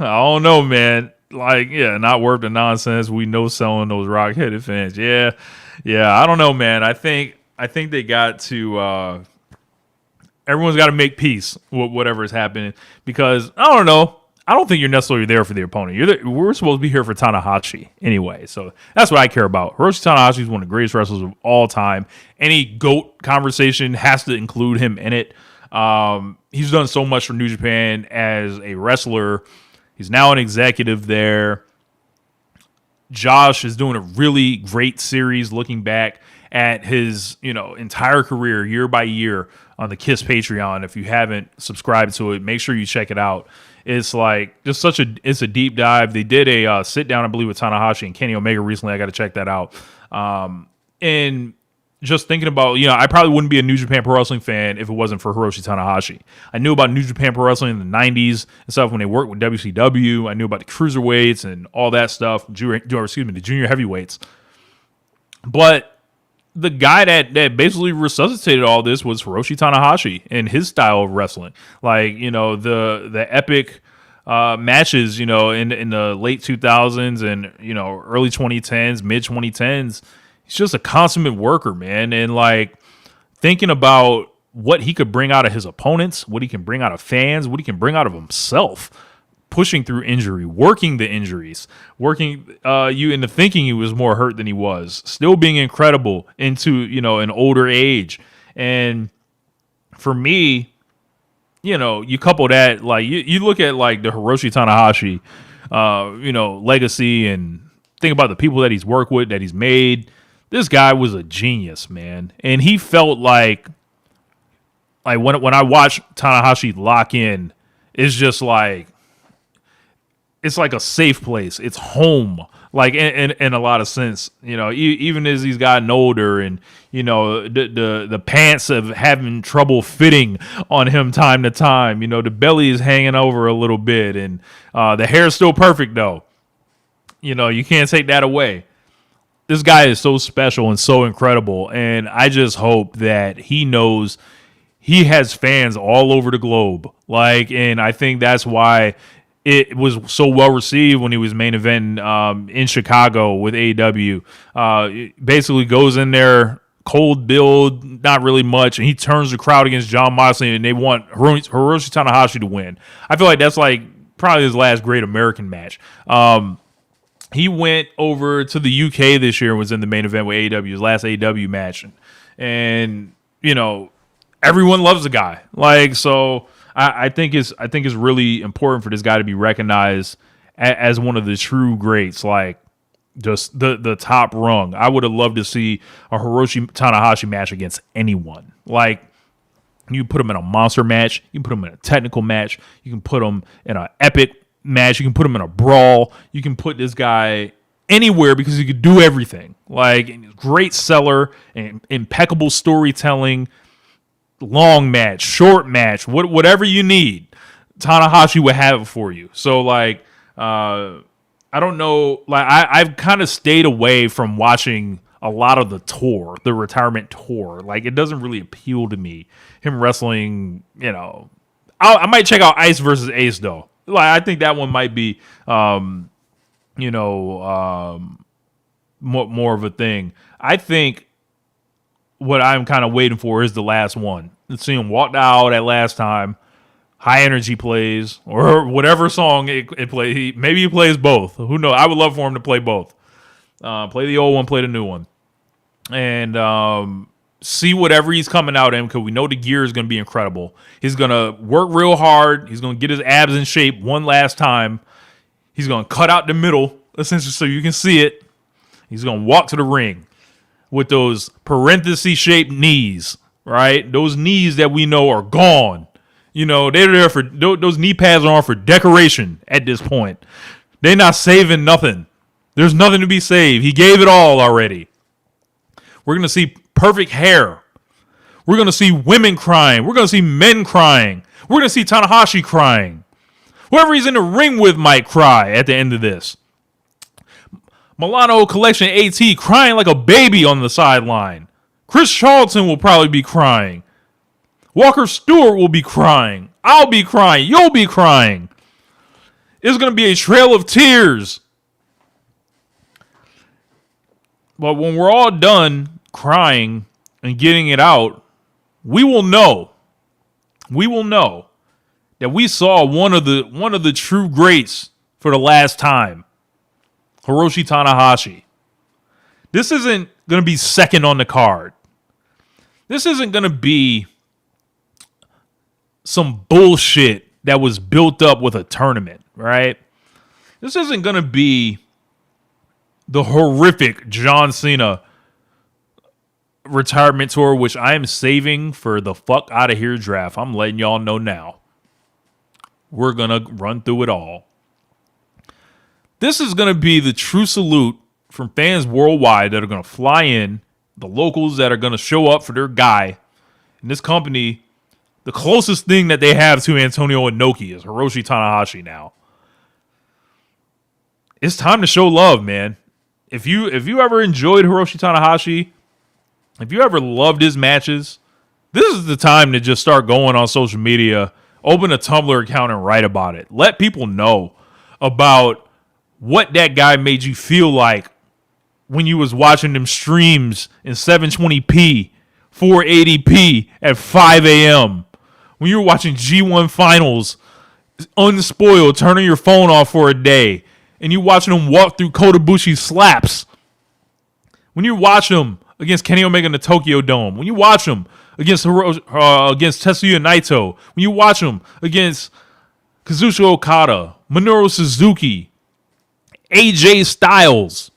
don't know, man. Like, yeah, not worth the nonsense. We know selling those rock-headed fans. Yeah, I don't know, man. I think they got to. Everyone's got to make peace with whatever is happening, because I don't know. I don't think you're necessarily there for the opponent. We're supposed to be here for Tanahashi anyway. So that's what I care about. Hiroshi Tanahashi is one of the greatest wrestlers of all time. Any GOAT conversation has to include him in it. He's done so much for New Japan as a wrestler. He's now an executive there. Josh is doing a really great series looking back at his, entire career, year by year, on the KISS Patreon. If you haven't subscribed to it, make sure you check it out. It's like just it's a deep dive. They did a sit down, I believe, with Tanahashi and Kenny Omega recently. I got to check that out. And just thinking about, I probably wouldn't be a New Japan Pro Wrestling fan if it wasn't for Hiroshi Tanahashi. I knew about New Japan Pro Wrestling in the 90s and stuff when they worked with WCW. I knew about the cruiserweights and all that stuff. The junior heavyweights. But the guy that basically resuscitated all this was Hiroshi Tanahashi and his style of wrestling. Like, the epic matches, in the late 2000s and, early 2010s, mid 2010s. He's just a consummate worker, man. And like thinking about what he could bring out of his opponents, what he can bring out of fans, what he can bring out of himself, pushing through injury, working the injuries, working you into thinking he was more hurt than he was, still being incredible into, an older age. And for me, you couple that, like you look at like the Hiroshi Tanahashi, legacy, and think about the people that he's worked with, that he's made. This guy was a genius, man. And he felt like when I watch Tanahashi lock in, it's just like, it's like a safe place. It's home, like in a lot of sense. Even as he's gotten older, and the pants have having trouble fitting on him time to time. The belly is hanging over a little bit, and the hair's still perfect though. You can't take that away. This guy is so special and so incredible, and I just hope that he knows he has fans all over the globe. Like, and I think that's why it was so well received when he was main event in Chicago with AEW. Basically goes in there, cold build, not really much, and he turns the crowd against Jon Moxley, and they want Hiroshi Tanahashi to win. I feel like that's like probably his last great American match. He went over to the UK this year and was in the main event with AEW, his last AEW match. And you know, everyone loves the guy. Like, so I think it's really important for this guy to be recognized as one of the true greats, like just the top rung. I would have loved to see a Hiroshi Tanahashi match against anyone. Like, you put him in a monster match, you can put him in a technical match, you can put him in an epic match, you can put him in a brawl, you can put this guy anywhere because he could do everything. Like, great seller and impeccable storytelling. Long match, short match, whatever you need, Tanahashi would have it for you. So, like, I don't know. Like, I've kind of stayed away from watching a lot of the tour, the retirement tour. Like, it doesn't really appeal to me. Him wrestling, you know, I might check out Ice versus Ace though. Like, I think that one might be, more of a thing. I think what I'm kind of waiting for is the last one. Let's see him walk out at last time. High Energy plays, or whatever song it plays. Maybe he plays both. Who knows? I would love for him to play both. Play the old one, play the new one. And see whatever he's coming out in, because we know the gear is going to be incredible. He's going to work real hard. He's going to get his abs in shape one last time. He's going to cut out the middle, essentially, so you can see it. He's going to walk to the ring with those parenthesis-shaped knees, right? Those knees that we know are gone. You know, they're there for, those knee pads are on for decoration at this point. They're not saving nothing. There's nothing to be saved. He gave it all already. We're going to see perfect hair. We're going to see women crying. We're going to see men crying. We're going to see Tanahashi crying. Whoever he's in the ring with might cry at the end of this. Milano Collection AT crying like a baby on the sideline. Chris Charlton will probably be crying. Walker Stewart will be crying. I'll be crying. You'll be crying. It's going to be a trail of tears. But when we're all done crying and getting it out, we will know. We will know that we saw one of the true greats for the last time. Hiroshi Tanahashi. This isn't going to be second on the card. This isn't going to be some bullshit that was built up with a tournament, right? This isn't going to be the horrific John Cena retirement tour, which I am saving for the fuck out of here draft. I'm letting y'all know now. We're going to run through it all. This is going to be the true salute from fans worldwide that are going to fly in, the locals that are going to show up for their guy. And this company, the closest thing that they have to Antonio Inoki is Hiroshi Tanahashi now. It's time to show love, man. If you ever enjoyed Hiroshi Tanahashi, if you ever loved his matches, this is the time to just start going on social media, open a Tumblr account and write about it. Let people know about what that guy made you feel like when you was watching them streams in 720p, 480p at 5 a.m. When you were watching G1 finals, unspoiled, turning your phone off for a day, and you watching him walk through Kota Ibushi's slaps. When you watch him against Kenny Omega in the Tokyo Dome, when you watch him against Tetsuya Naito, when you watch him against Kazuchika Okada, Minoru Suzuki, AJ Styles,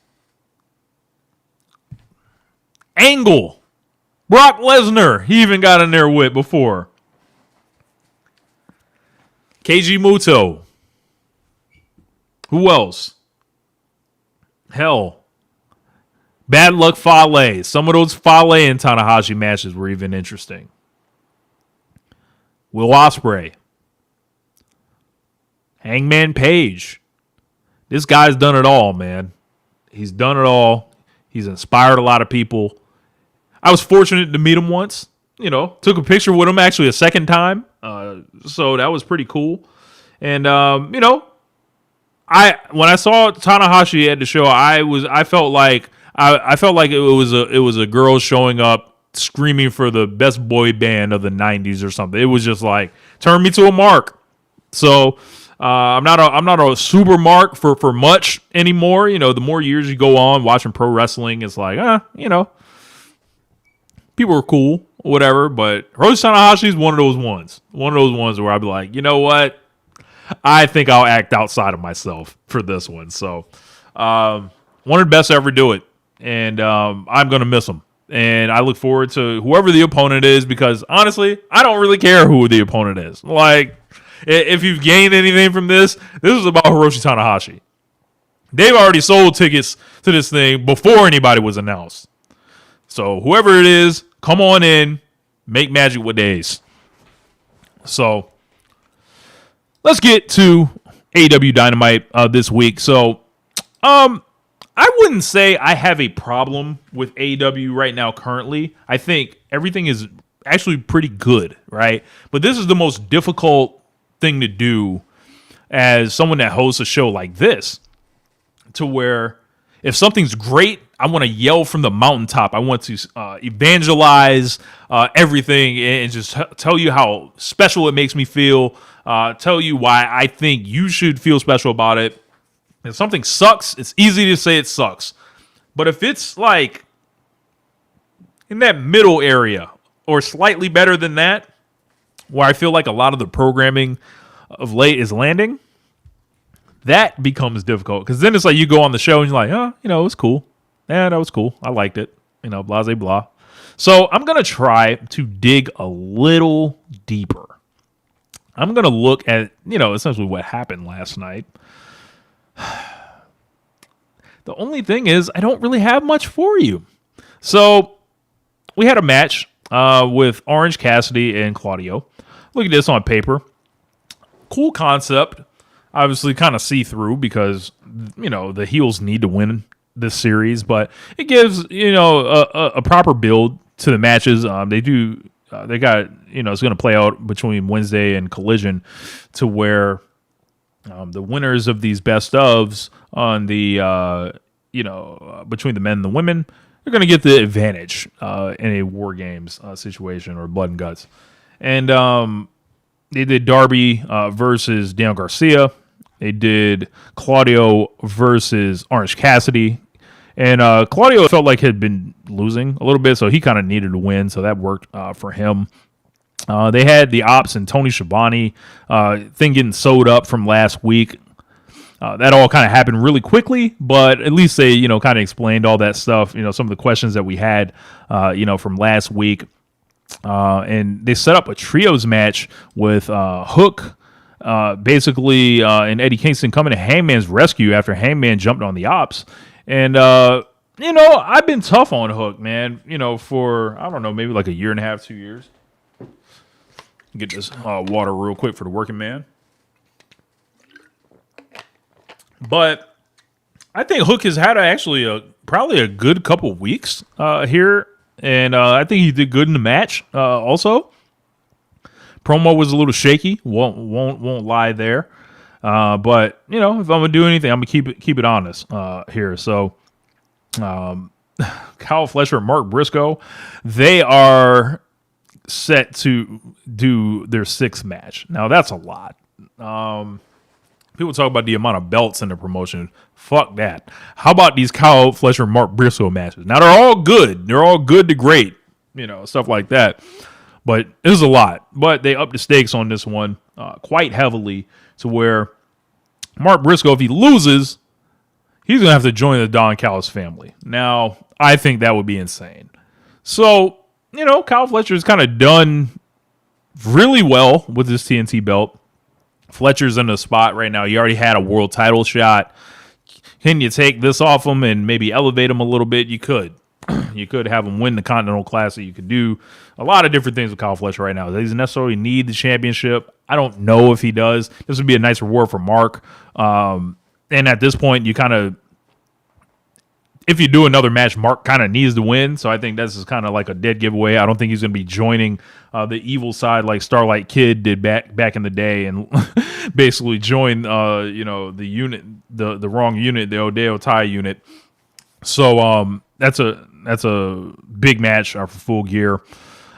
Angle, Brock Lesnar, he even got in there with before. Keiji Muto. Who else? Hell. Bad Luck Fale. Some of those Fale and Tanahashi matches were even interesting. Will Ospreay. Hangman Page. This guy's done it all, man. He's done it all. He's inspired a lot of people. I was fortunate to meet him once. You know, took a picture with him actually a second time. So that was pretty cool. And, when I saw Tanahashi at the show, I felt like it was a girl showing up screaming for the best boy band of the 90s or something. It was just like, turn me to a mark. So I'm not a super mark for much anymore. You know, the more years you go on watching pro wrestling, it's like, you know, people are cool, whatever. But Hiroshi Tanahashi is one of those ones where I'd be like, you know what? I think I'll act outside of myself for this one. So one of the best to ever do it. And I'm going to miss him. And I look forward to whoever the opponent is, because honestly, I don't really care who the opponent is. Like, if you've gained anything from this is about Hiroshi Tanahashi. They've already sold tickets to this thing before anybody was announced. So whoever it is, come on in, make magic with days. So let's get to AEW Dynamite this week. So I wouldn't say I have a problem with AEW right now currently. I think everything is actually pretty good, right? But this is the most difficult thing to do as someone that hosts a show like this, to where if something's great, I want to yell from the mountaintop. I want to evangelize everything and just tell you how special it makes me feel, tell you why I think you should feel special about it. If something sucks, it's easy to say it sucks. But if it's like in that middle area or slightly better than that, where I feel like a lot of the programming of late is landing, that becomes difficult. Because then it's like you go on the show and you're like, you know, it was cool. Yeah, that was cool. I liked it. You know, blah, blah, blah. So I'm going to try to dig a little deeper. I'm going to look at, you know, essentially what happened last night. The only thing is, I don't really have much for you. So we had a match with Orange Cassidy and Claudio. Look at this on paper. Cool concept. Obviously kind of see-through because, you know, the heels need to win this series. But it gives, you know, a proper build to the matches. They got, you know, it's going to play out between Wednesday and Collision, to where the winners of these best ofs on the, between the men and the women, they're going to get the advantage in a War Games situation, or Blood and Guts. And they did Darby versus Daniel Garcia. They did Claudio versus Orange Cassidy. And Claudio felt like had been losing a little bit, so he kind of needed to win, so that worked for him. They had the Ops and Tony Schiavone thing getting sewed up from last week. That all kind of happened really quickly, but at least they, you know, kind of explained all that stuff, you know, some of the questions that we had, from last week. And they set up a trios match with Hook, basically, and Eddie Kingston coming to Hangman's rescue after Hangman jumped on the Ops. And, I've been tough on Hook, man, you know, for, I don't know, maybe like a year and a half, 2 years. Get this water real quick for the working man. But I think Hook has had probably a good couple of weeks here. And I think he did good in the match also. Promo was a little shaky. Won't lie there. But, you know, if I'm going to do anything, I'm going to keep it honest here. So Kyle Fletcher and Mark Briscoe, they are set to do their sixth match. Now, that's a lot. People talk about the amount of belts in the promotion. Fuck that. How about these Kyle Fletcher and Mark Briscoe matches? Now, they're all good. They're all good to great, you know, stuff like that. But it was a lot. But they upped the stakes on this one quite heavily, to where Mark Briscoe, if he loses, he's going to have to join the Don Callis family. Now, I think that would be insane. So, you know, Kyle Fletcher's kind of done really well with this TNT belt. Fletcher's in the spot right now. He already had a world title shot. Can you take this off him and maybe elevate him a little bit? You could. You could have him win the Continental Classic. You could do a lot of different things with Kyle Fletcher right now. He doesn't necessarily need the championship. I don't know if he does. This would be a nice reward for Mark. And at this point, you kind of if you do another match, Mark kind of needs to win. So I think this is kind of like a dead giveaway. I don't think he's going to be joining the evil side like Starlight Kid did back in the day and basically join, the unit, the wrong unit, the Odeyo Tai unit. So that's a big match for Full Gear.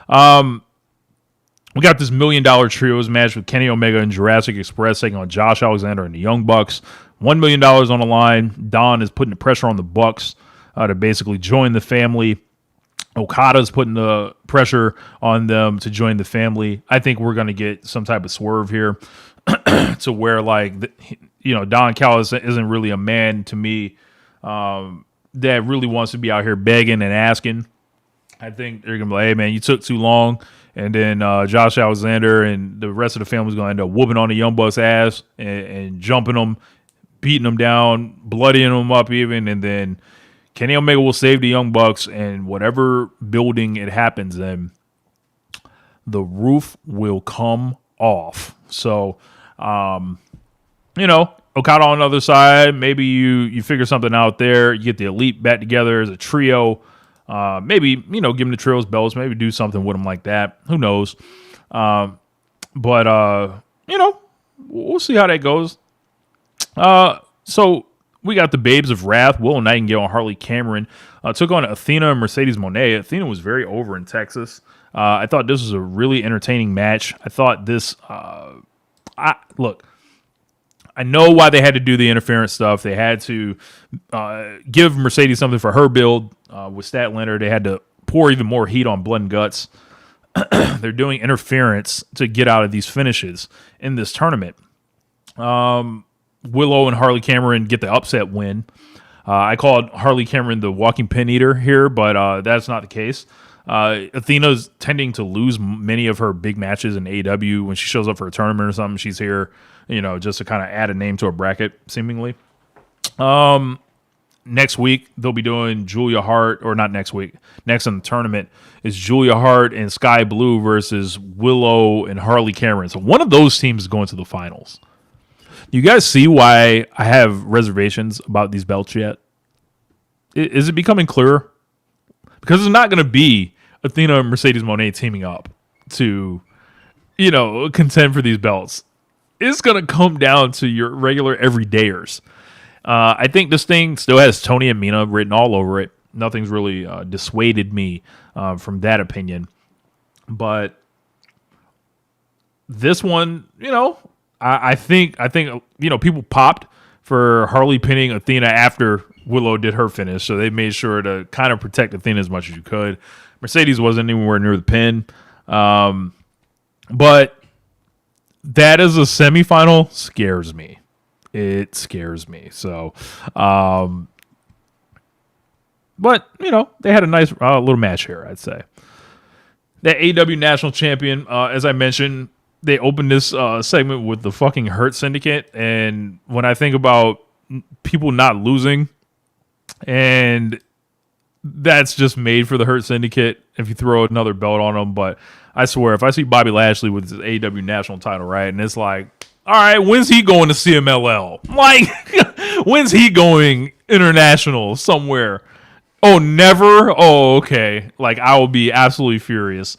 We got this $1 million trios match with Kenny Omega and Jurassic Express taking on Josh Alexander and the Young Bucks. $1 million on the line. Don is putting the pressure on the Bucks to basically join the family. Okada's putting the pressure on them to join the family. I think we're going to get some type of swerve here to where, Don Callis isn't really a man to me that really wants to be out here begging and asking. I think they're going to be like, hey, man, you took too long. And then Josh Alexander and the rest of the family is going to end up whooping on the Young Bucks' ass and jumping them, beating them down, bloodying them up even. And then Kenny Omega will save the Young Bucks, and whatever building it happens in, the roof will come off. So, Okada on the other side, maybe you figure something out there. You get the Elite back together as a trio. Maybe, give them the trios belts, maybe do something with them like that. Who knows? But we'll see how that goes. So we got the Babes of Wrath, Willow Nightingale and Harley Cameron, took on Athena and Mercedes Moné. Athena was very over in Texas. I thought this was a really entertaining match. I thought this, I know why they had to do the interference stuff. They had to give Mercedes something for her build with Statlander. They had to pour even more heat on Blood and Guts. They're doing interference to get out of these finishes in this tournament. Willow and Harley Cameron get the upset win. I called Harley Cameron the walking pin eater here, but that's not the case. Athena's tending to lose many of her big matches in AEW. When she shows up for a tournament or something, she's here, just to kind of add a name to a bracket, seemingly. Next week, they'll be doing Julia Hart, or not next week. Next in the tournament is Julia Hart and Sky Blue versus Willow and Harley Cameron. So one of those teams is going to the finals. You guys see why I have reservations about these belts yet? Is it becoming clearer? Because it's not going to be Athena and Mercedes Moné teaming up to, contend for these belts. It's going to come down to your regular everydayers. I think this thing still has Tony and Mina written all over it. Nothing's really dissuaded me from that opinion. But this one, I think people popped for Harley pinning Athena after Willow did her finish, so they made sure to kind of protect Athena as much as you could. Mercedes wasn't anywhere near the pin. But that as a semifinal scares me. It scares me. So, but, they had a nice little match here, I'd say. The AEW National Champion, as I mentioned, they opened this segment with the fucking Hurt Syndicate. And when I think about people not losing, and that's just made for the Hurt Syndicate if you throw another belt on them. But I swear, if I see Bobby Lashley with his AEW national title, right, and it's like, all right, when's he going to CMLL? Like, when's he going international somewhere? Oh, never? Oh, okay. Like, I will be absolutely furious.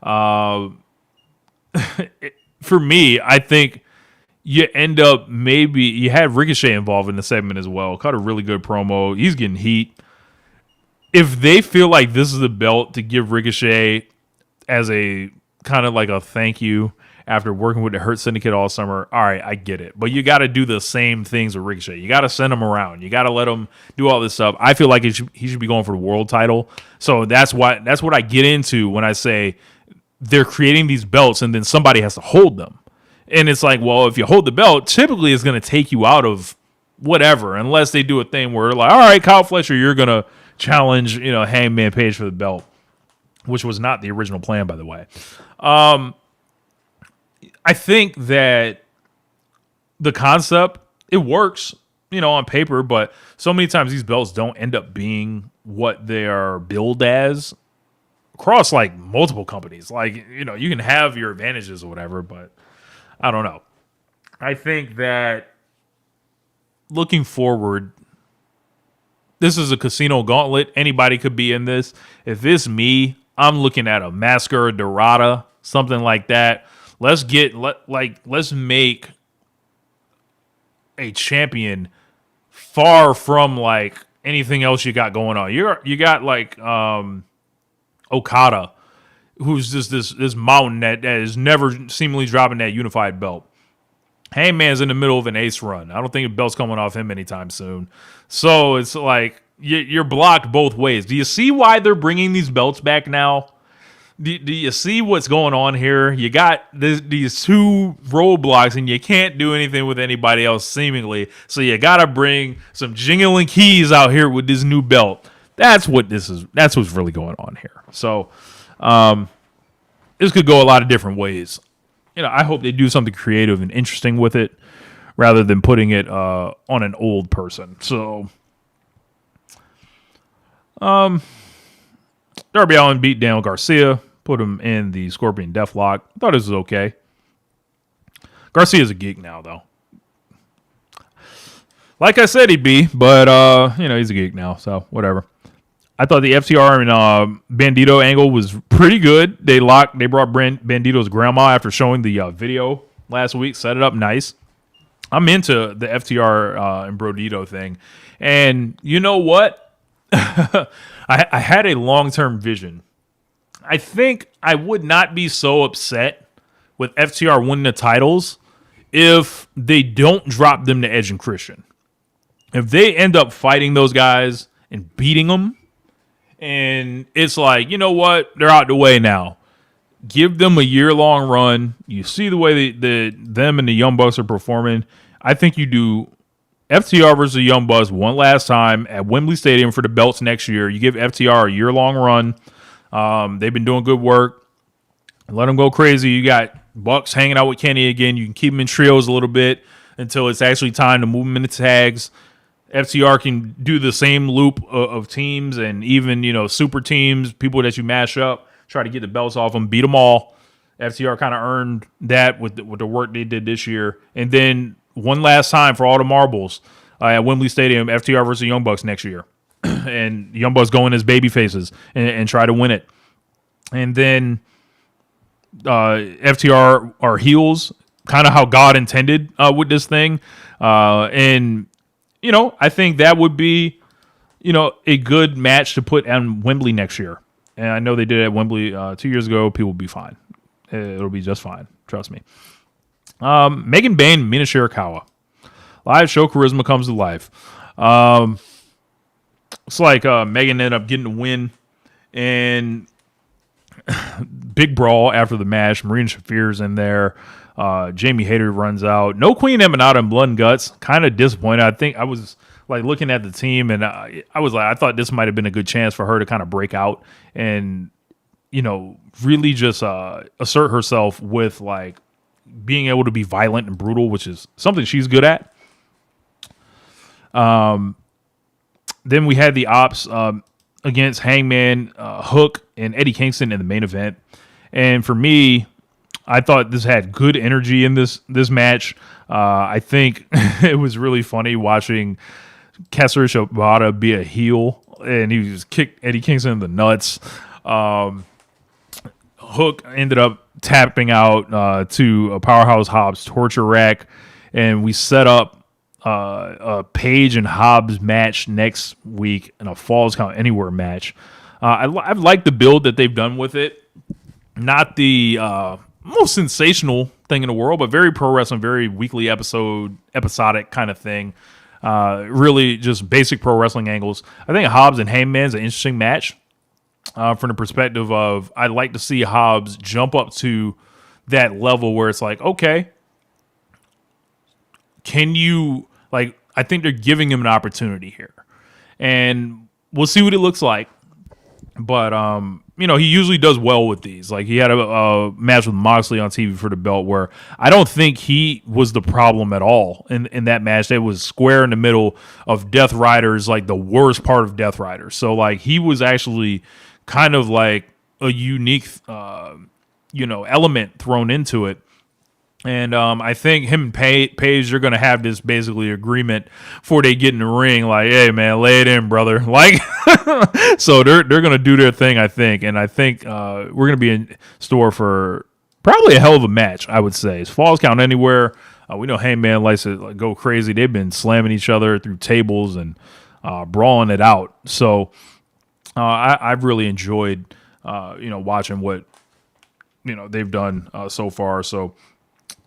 For me, I think you end up maybe you had Ricochet involved in the segment as well. Cut a really good promo. He's getting heat. If they feel like this is the belt to give Ricochet as a kind of like a thank you after working with the Hurt Syndicate all summer, all right, I get it. But you got to do the same things with Ricochet. You got to send him around. You got to let him do all this stuff. I feel like he should be going for the world title. So that's what I get into when I say they're creating these belts and then somebody has to hold them. And it's like, well, if you hold the belt, typically it's going to take you out of whatever, unless they do a thing where like, all right, Kyle Fletcher, you're going to challenge, Hangman Page for the belt, which was not the original plan, by the way. I think that the concept, it works, on paper, but so many times these belts don't end up being what they are billed as across like multiple companies. Like, you can have your advantages or whatever, but I don't know. I think that looking forward, this is a casino gauntlet. Anybody could be in this. If it's me, I'm looking at a Mascara Dorada, something like that. Let's make a champion far from like anything else you got going on. You got like Okada, who's just this mountain that is never seemingly dropping that unified belt. Hangman's in the middle of an ace run. I don't think the belt's coming off him anytime soon. So it's like you're blocked both ways. Do you see why they're bringing these belts back now? Do you see what's going on here? You got these two roadblocks, and you can't do anything with anybody else, seemingly. So you got to bring some jingling keys out here with this new belt. That's what this is. That's what's really going on here. So this could go a lot of different ways. I hope they do something creative and interesting with it, rather than putting it on an old person. So, Darby Allin beat Daniel Garcia. Put him in the Scorpion Deathlock. I thought this was okay. Garcia's a geek now, though. Like I said he'd be, but, he's a geek now, so whatever. I thought the FTR and Bandito angle was pretty good. They brought Bandito's grandma after showing the video last week. Set it up nice. I'm into the FTR and Brodito thing. And you know what? I had a long-term vision. I think I would not be so upset with FTR winning the titles if they don't drop them to Edge and Christian. If they end up fighting those guys and beating them, and it's like, you know what? They're out the way now. Give them a year-long run. You see the way them and the Young Bucks are performing. I think you do FTR versus the Young Bucks one last time at Wembley Stadium for the belts next year. You give FTR a year-long run. They've been doing good work. Let them go crazy. You got Bucks hanging out with Kenny again. You can keep them in trios a little bit until it's actually time to move them into tags. FTR can do the same loop of teams and even, super teams, people that you mash up, try to get the belts off them, beat them all. FTR kind of earned that with the work they did this year. And then one last time for all the marbles at Wembley Stadium, FTR versus Young Bucks next year. And Young Bucks go in as baby faces and try to win it. And then FTR are heels, kind of how God intended with this thing. And I think that would be, a good match to put on Wembley next year. And I know they did it at Wembley 2 years ago. People will be fine. It'll be just fine. Trust me. Megan Bayne, Mina Shirakawa. Live show charisma comes to life. It's like Megan ended up getting the win. And big brawl after the match. Marina Shafir's in there. Jamie Hayter runs out. No Queen Emanata and Blood and Guts. Kind of disappointed. I think I was like looking at the team, and I thought this might have been a good chance for her to kind of break out and really just assert herself with like being able to be violent and brutal, which is something she's good at. Then we had the Ops against Hangman, Hook, and Eddie Kingston in the main event. And for me, I thought this had good energy in this match. I think it was really funny watching Kessler Shibata be a heel, and he just kicked Eddie Kingston in the nuts. Hook ended up tapping out to a Powerhouse Hobbs torture rack, and we set up a Page and Hobbs match next week in a Falls Count Anywhere match. I've liked the build that they've done with it. Not the most sensational thing in the world, but very pro wrestling, very weekly episodic kind of thing. Really just basic pro wrestling angles. I think Hobbs and Hangman's an interesting match from the perspective of I'd like to see Hobbs jump up to that level where it's like, okay, can you, like, I think they're giving him an opportunity here. And we'll see what it looks like. But, he usually does well with these. Like, he had a match with Moxley on TV for the belt where I don't think he was the problem at all in that match. That was square in the middle of Death Riders, like the worst part of Death Riders. So, like, he was actually kind of like a unique, element thrown into it. And I think him and Paige are going to have this basically agreement before they get in the ring. Like, hey, man, lay it in, brother. Like, so they're going to do their thing, I think. And I think we're going to be in store for probably a hell of a match, I would say. It's Falls Count Anywhere. We know Hangman likes to go crazy. They've been slamming each other through tables and brawling it out. So I've really enjoyed, watching what, they've done so far. So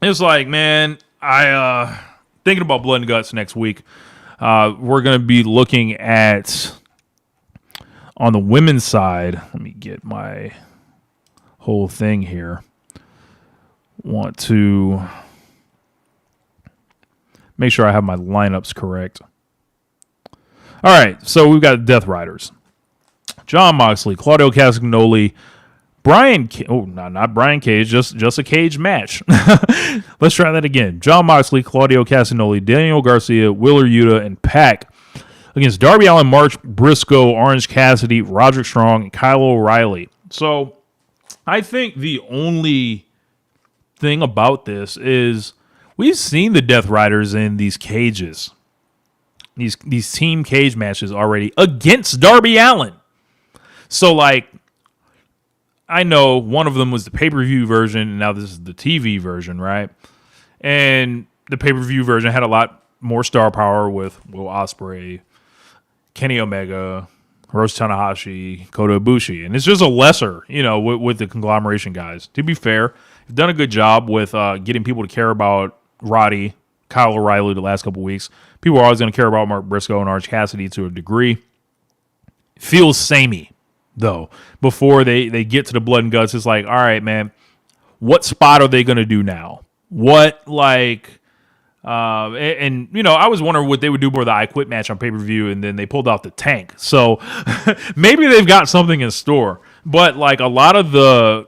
it's like, man, I thinking about Blood and Guts next week. We're going to be looking at, on the women's side, let me get my whole thing here. Want to make sure I have my lineups correct. All right, so we've got Death Riders. Jon Moxley, Claudio Castagnoli, not Brian Cage, just a cage match. Let's try that again. Jon Moxley, Claudio Castagnoli, Daniel Garcia, Wheeler Yuta, and Pac against Darby Allin, Mark Briscoe, Orange Cassidy, Roderick Strong, and Kyle O'Reilly. So I think the only thing about this is we've seen the Death Riders in these cages, these team cage matches already against Darby Allin. So, like, I know one of them was the pay-per-view version, and now this is the TV version, right? And the pay-per-view version had a lot more star power with Will Ospreay, Kenny Omega, Hiroshi Tanahashi, Kota Ibushi. And it's just a lesser, with the conglomeration guys. To be fair, you've done a good job with getting people to care about Roddy, Kyle O'Reilly the last couple weeks. People are always going to care about Mark Briscoe and Orange Cassidy to a degree. Feels samey, though. Before they get to the Blood and Guts, it's like, all right, man, what spot are they going to do now? What, like, I was wondering what they would do for the I Quit match on pay-per-view, and then they pulled out the tank. So maybe they've got something in store. But, like, a lot of the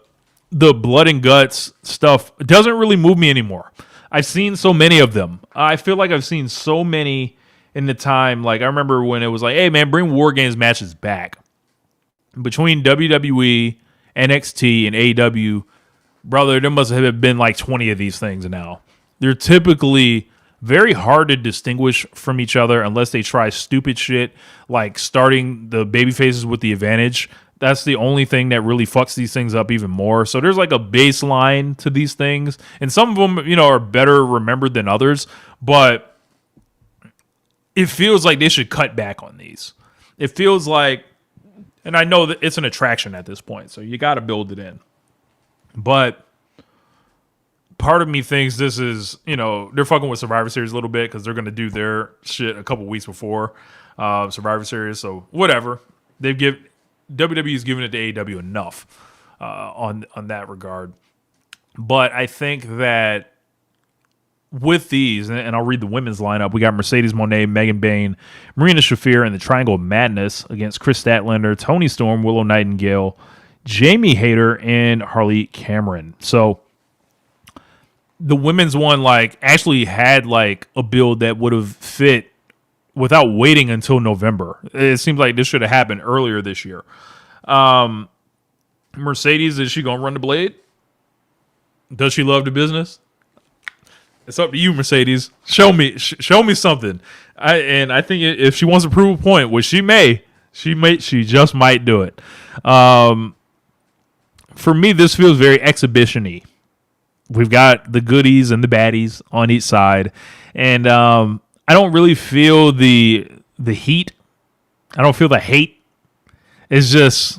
Blood and Guts stuff doesn't really move me anymore. I've seen so many of them. I feel like I've seen so many in the time. Like, I remember when it was like, hey, man, bring War Games matches back. Between WWE, NXT, and AEW, brother, there must have been like 20 of these things now. They're typically very hard to distinguish from each other unless they try stupid shit like starting the baby faces with the advantage. That's the only thing that really fucks these things up even more. So there's like a baseline to these things. And some of them, are better remembered than others. But it feels like they should cut back on these. It feels like, and I know that it's an attraction at this point, so you got to build it in. But part of me thinks this is, they're fucking with Survivor Series a little bit because they're going to do their shit a couple weeks before Survivor Series. So whatever. WWE's given it to AEW enough on that regard. But I think that with these, and I'll read the women's lineup, we got Mercedes Moné, Megan Bayne, Marina Shafir, and the Triangle of Madness against Chris Statlander, Toni Storm, Willow Nightingale, Jamie Hayter, and Harley Cameron. So the women's one, like, actually had like a build that would have fit without waiting until November. It seems like this should have happened earlier this year. Mercedes, is she going to run the blade? Does she love the business? It's up to you, Mercedes. Show me something. I think if she wants to prove a point, which she just might do it. For me, this feels very exhibition-y. We've got the goodies and the baddies on each side, and I don't really feel the heat. I don't feel the hate. It's just,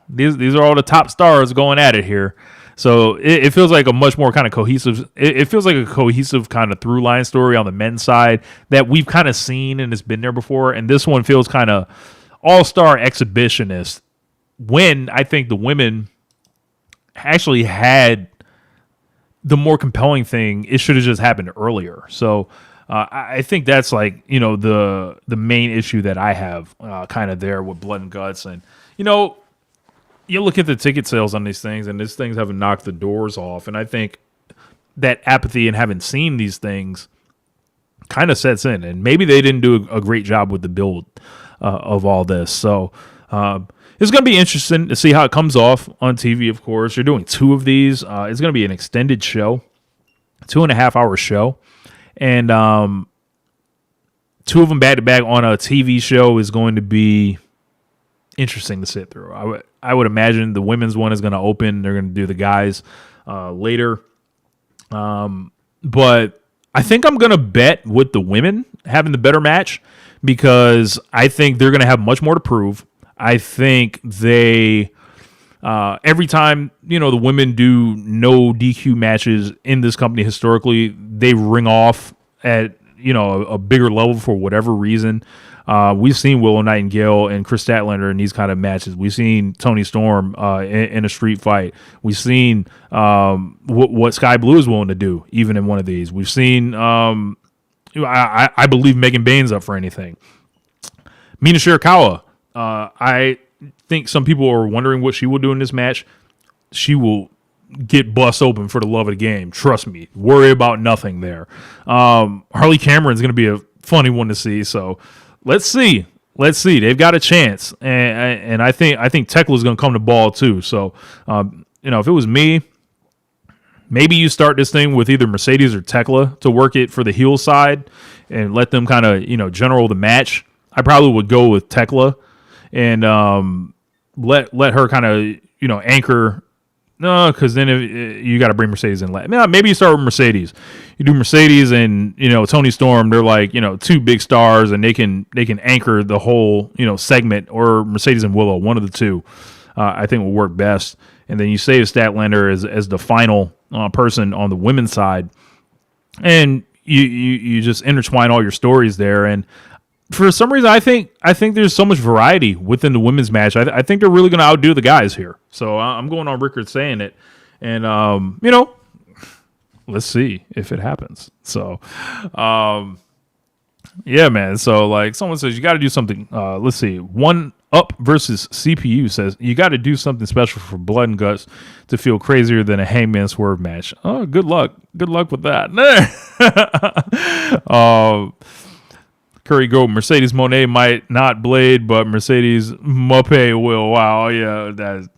these are all the top stars going at it here. So it feels like a much more kind of cohesive. It feels like a cohesive kind of through line story on the men's side that we've kind of seen and it's been there before. And this one feels kind of all-star exhibitionist. When I think the women actually had the more compelling thing, it should have just happened earlier. So I think that's like, the main issue that I have kind of there with Blood and Guts. And, you look at the ticket sales on these things, and these things haven't knocked the doors off. And I think that apathy and having seen these things kind of sets in. And maybe they didn't do a great job with the build of all this. So it's going to be interesting to see how it comes off on TV, of course. You're doing 2 of these. It's going to be an extended show. 2.5 hour show. And two of them back to back on a TV show is going to be interesting to sit through. I would imagine the women's one is going to open. They're going to do the guys later. But I think I'm going to bet with the women having the better match because I think they're going to have much more to prove. I think they, every time, the women do no DQ matches in this company historically, they ring off at, a bigger level for whatever reason. We've seen Willow Nightingale and Chris Statlander in these kind of matches. We've seen Toni Storm in a street fight. We've seen what Sky Blue is willing to do, even in one of these. We've seen, I believe Megan Baines up for anything. Mina Shirakawa, I think some people are wondering what she will do in this match. She will get bust open for the love of the game. Trust me. Worry about nothing there. Harley Cameron's going to be a funny one to see, so let's see. They've got a chance, and I think Tekla's going to come to ball too. So, if it was me, maybe you start this thing with either Mercedes or Tekla to work it for the heel side, and let them kind of general the match. I probably would go with Tekla, and let her kind of anchor. No, because then you got to bring Mercedes in. Maybe you start with Mercedes. You do Mercedes and Toni Storm. They're like two big stars, and they can anchor the whole segment. Or Mercedes and Willow, one of the two, I think will work best. And then you save Statlander as the final person on the women's side, and you just intertwine all your stories there. And for some reason, I think there's so much variety within the women's match. I think they're really going to outdo the guys here. So I'm going on record saying it, and let's see if it happens. So, yeah, man. So like someone says, you got to do something. Let's see. One Up versus CPU says you got to do something special for Blood and Guts to feel crazier than a Hangman Swerve match. Oh, good luck. Good luck with that. Curry Goat, Mercedes Monet might not blade, but Mercedes Muppet will. Wow, yeah, that's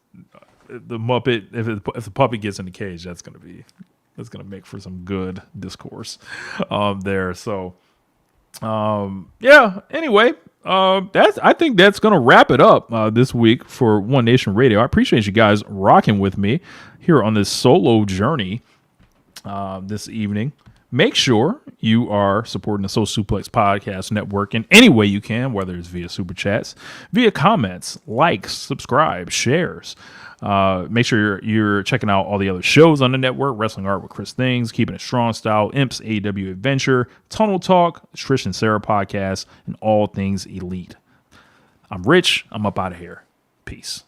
the Muppet. If the puppy gets in the cage, that's gonna make for some good discourse there. So, yeah. Anyway, I think that's gonna wrap it up this week for One Nation Radio. I appreciate you guys rocking with me here on this solo journey this evening. Make sure you are supporting the Soul Suplex Podcast Network in any way you can, whether it's via super chats, via comments, likes, subscribe, shares. Make sure you're checking out all the other shows on the network: Wrestling Art with Chris Things, Keeping It Strong Style, Imps, AEW Adventure, Tunnel Talk, Trish and Sarah Podcast, and All Things Elite. I'm Rich. I'm up out of here. Peace.